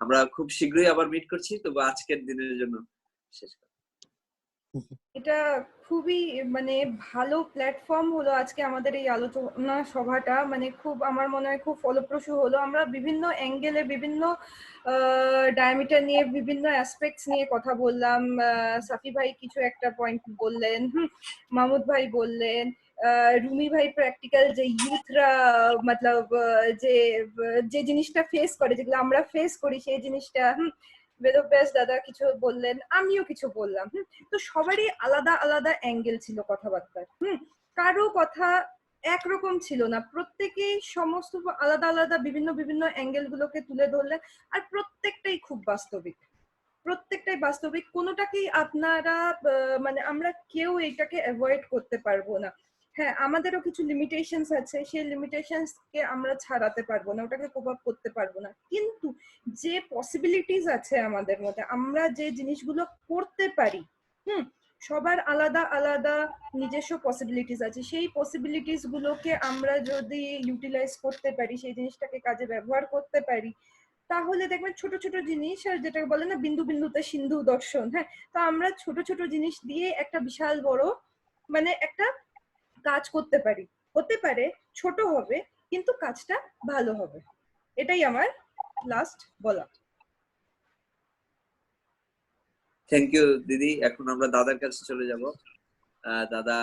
আমরা খুব শীঘ্রই আবার মিট করছি, তবে আজকের দিনের জন্য শেষ কথা। এটা খুবই মানে ভালো প্ল্যাটফর্ম হলো আজকে আমাদের এই আলোচনা সভাটা, মানে খুব আমার মনে হয় খুব ফলপ্রসূ হলো। আমরা বিভিন্ন অ্যাঙ্গেলে, বিভিন্ন ডায়ামিটার নিয়ে, বিভিন্ন অ্যাসপেক্টস নিয়ে কথা বললাম। সাফি ভাই কিছু একটা পয়েন্ট বললেন, মাহমুদ ভাই বললেন, রুমি ভাই প্র্যাকটিক্যাল যে ইউথরা মতলব যে জিনিসটা ফেস করে, যেগুলো আমরা ফেস করি সেই জিনিসটা, বেদব্যাস দাদা কিছু বললেন, আমিও কিছু বললাম। তো সবারই আলাদা আলাদা অ্যাঙ্গেল ছিল কথাবার্তার। কারো কথা একরকম ছিল না, প্রত্যেকেই সমস্ত আলাদা আলাদা বিভিন্ন বিভিন্ন অ্যাঙ্গেল গুলোকে তুলে ধরলেন, আর প্রত্যেকটাই খুব বাস্তবিক। কোনোটাকেই আপনারা মানে আমরা কেউ এটাকে অ্যাভয়েড করতে পারবো না। হ্যাঁ, আমাদেরও কিছু লিমিটেশনস আছে, সেই লিমিটেশনস কে আমরা ছাড়াতে পারবো না, ওটাকে কোপ আপ করতে পারবো না, কিন্তু যে পসিবিলিটিস আছে আমাদের মধ্যে, আমরা যে জিনিসগুলো করতে পারি, সবার আলাদা আলাদা নিজস্ব পসিবিলিটিস আছে, সেই পসিবিলিটিস গুলোকে আমরা যদি ইউটিলাইজ করতে পারি, সেই জিনিসটাকে কাজে ব্যবহার করতে পারি, তাহলে দেখবেন ছোট ছোট জিনিস, আর যেটাকে বলে না বিন্দু বিন্দুতে সিন্ধু দর্শন, হ্যাঁ, তো আমরা ছোট ছোট জিনিস দিয়ে একটা বিশাল বড় মানে একটা কাজ করতে পারি। হতে পারে ছোট হবে কিন্তু কাজটা ভালো হবে। এটাই আমার লাস্ট বলা। থ্যাংক ইউ দিদি। এখন আমরা দাদার কাছে চলে যাব। দাদা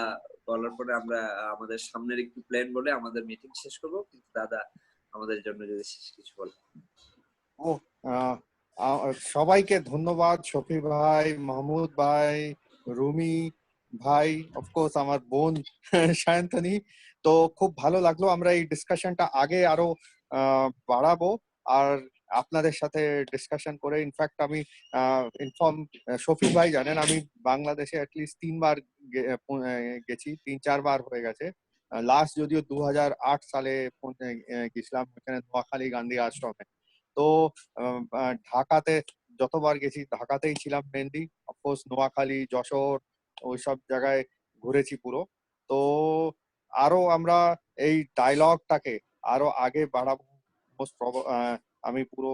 বলার পরে আমরা আমাদের সামনের একটু প্ল্যান বলে আমাদের মিটিং শেষ করব, কিন্তু দাদা আমাদের জন্য যদি শেষ কিছু বলেন। ও সবাইকে ধন্যবাদ, শফি ভাই, মাহমুদ ভাই, রুমি ভাই, অফকোর্স আমার বোন সায়ন্তনী। তো খুব ভালো লাগলো। আমরা এই ডিসকাশনটা আগে আরো বাড়াবো আর আপনাদের সাথে ডিসকাশন করে। ইনফ্যাক্ট আমি ইনফর্ম, শফি ভাই জানেন আমি বাংলাদেশে অ্যাটলিস্ট 3 বার গেছি, 3-4 বার হয়ে গেছে। লাস্ট যদিও 2008 সালে গেছিলাম এখানে নোয়াখালী গান্ধী আশ্রমে। তো ঢাকাতে যতবার গেছি ঢাকাতেই ছিলাম মেনলি, অফকোর্স নোয়াখালী, যশোর ওইসব জায়গায় ঘুরেছি পুরো। তো আরো আমরা এই ডায়লগটাকে আরো আগে বাড়াবো। আমি পুরো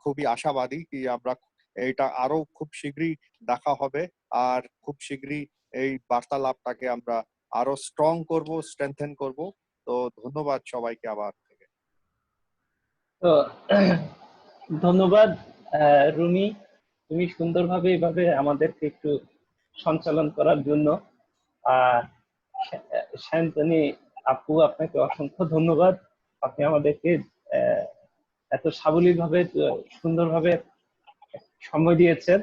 খুবই আশাবাদী কি আমরা এটা আরো খুব শীঘ্রই দেখা হবে, আর খুব শীঘ্রই এই বার্তালাপটাকে আমরা আরো স্ট্রং করব, স্ট্রেংথেন করব। তো ধন্যবাদ সবাইকে আবার থেকে। তো ধন্যবাদ রুমি, তুমি সুন্দরভাবে এভাবে আমাদেরকে একটু সঞ্চালন করার জন্য। আর সায়ন্তনী আপু, আপনাকে অসংখ্য ধন্যবাদ। আপনি আমাদেরকে এত সাবলীলভাবে সুন্দরভাবে সময় দিয়েছেন।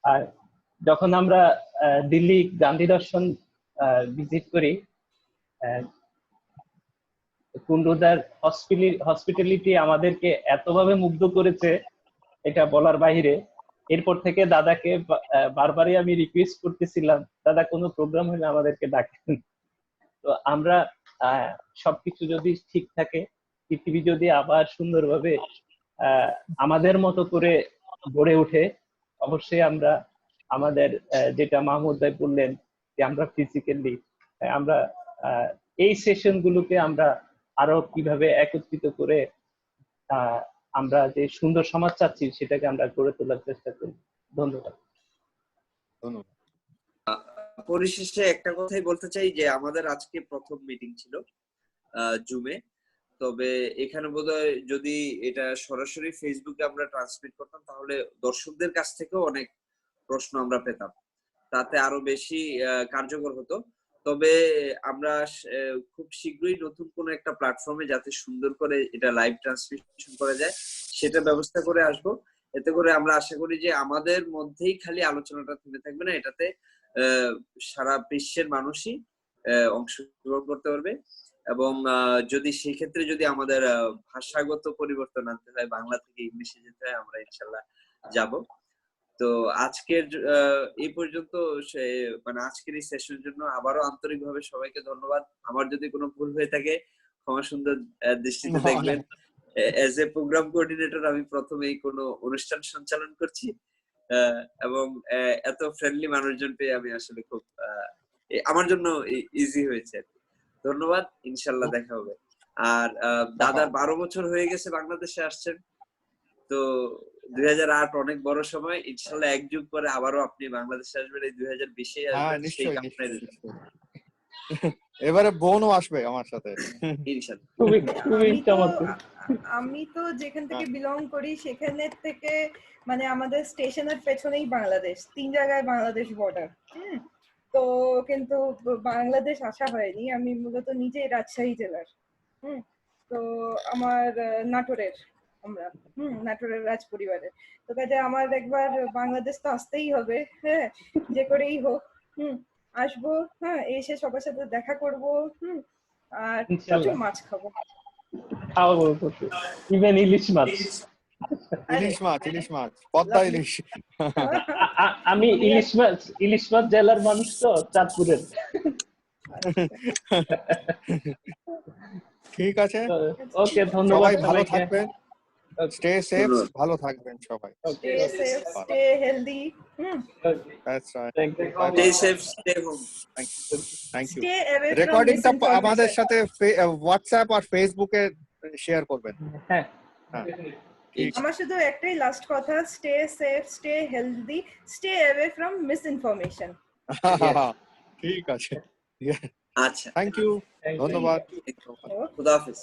আর যখন আমরা দিল্লি গান্ধী দর্শন ভিজিট করি, কুন্ডুদার হসপিটালিটি আমাদেরকে এতভাবে মুগ্ধ করেছে, এটা বলার বাইরে। এরপর থেকে দাদাকে বারবারই আমি রিকোয়েস্ট করতেছিলাম, দাদা কোনো প্রোগ্রাম হলে আমাদেরকে ডাকেন। তো আমরা সবকিছু যদি ঠিক থাকে, পৃথিবী যদি আবার সুন্দরভাবে আমাদের মতো করে গড়ে ওঠে, অবশ্যই আমরা আমাদের যেটা মাহমুদ ভাই বললেন যে আমরা ফিজিক্যালি আমরা এই সেশন গুলোকে আমরা আরো কিভাবে একত্রিত করে আমরা যে সুন্দর সমাজ চাচ্ছি সেটাকে আমরা গড়ে তোলার চেষ্টা করি। ধন্যবাদ। ধন্যবাদ। পরিশেষে একটা কথাই বলতে চাই যে আমাদের আজকে প্রথম মিটিং ছিল জুমে। তবে এখানে বোধহয় যদি এটা সরাসরি ফেসবুকে আমরা ট্রান্সমিট করতাম তাহলে দর্শকদের কাছ থেকেও অনেক প্রশ্ন আমরা পেতাম, তাতে আরো বেশি কার্যকর হতো। তবে আমরা খুব শীঘ্রই নতুন কোন একটা প্ল্যাটফর্মে যাতে সুন্দর করে এটা লাইভ ট্রান্সমিশন করা যায় সেটা ব্যবস্থা করে আসব। এতে করে আমরা আশা করি যে আমাদের মধ্যেই খালি আলোচনাটা থেমে থাকবে না, এটাতে সারা বিশ্বের মানুষই অংশগ্রহণ করতে পারবে। এবং যদি সেই ক্ষেত্রে যদি আমাদের ভাষাগত পরিবর্তন আনতে হয়, বাংলা থেকে ইংলিশে যেতে হয়, আমরা ইনশাল্লাহ যাব। তো আজকের এই পর্যন্ত মানে আজকের এই সেশনের জন্য আবারও আন্তরিকভাবে সবাইকে ধন্যবাদ। আমার যদি কোনো ভুল হয়ে থাকে ক্ষমা সুন্দর দৃষ্টিতে দেখবেন। এজ এ প্রোগ্রাম কোঅর্ডিনেটর আমি প্রথমেই কোনো অনুষ্ঠান সঞ্চালন করছি, এবং এত ফ্রেন্ডলি মানুষজন পেয়ে আমি আসলে খুব আমার জন্য ইজি হয়েছে। ধন্যবাদ, ইনশাল্লাহ দেখা হবে। আর দাদার 12 বছর হয়ে গেছে বাংলাদেশে আসছেন, তো 2008 অনেক বড় সময়। ইনশাল্লাহ এক যুগ পরে আবারও আপনি বাংলাদেশে আসবেন, এই 2020-এ আসবেন। নিশ্চয়ই। এবারে বোনও আসবে আমার সাথে ইনশাআল্লাহ। আমি তো যেখান থেকে বিলং করি সেখানে থেকে মানে আমাদের স্টেশনের পেছনেই বাংলাদেশ, 3 জায়গায় বাংলাদেশ বর্ডার। তো কিন্তু বাংলাদেশ আসা হয়নি। আমি মূলত নিজেই রাজশাহী জেলার। তো আমার নাটোরের, আমরা নাটোরের রাজ পরিবারের। তো কাজে আমার একবার বাংলাদেশ তো আসতেই হবে, হ্যাঁ, যে করেই হোক আসবো। হ্যাঁ, এসে সবার সাথে দেখা করবো। আর প্রচুর মাছ খাবো। ইভেন ইলিশ মাছ, ইলিশ মাছ, পদ্মা ইলিশ। আমি ইলিশ মাছ জেলার মানুষ তো, চাঁদপুরের। ঠিক আছে, ওকে, ধন্যবাদ। সবাই ভালো থাকবেন, স্টে সেফ, ভালো থাকবেন সবাই। Stay safe, stay healthy. That's right. Stay safe, stay home. Thank you. Stay away from রেকর্ডিংটা আমাদের সাথে হোয়াটসঅ্যাপ আর ফেসবুকে শেয়ার করবেন। হ্যাঁ, হ্যাঁ, ঠিক আমার শুধু একটাই লাস্ট কথা, stay safe, stay healthy, stay away from miss information. ঠিক আছে, আচ্ছা, থ্যাংক ইউ, ধন্যবাদ। খুদা হাফেজ।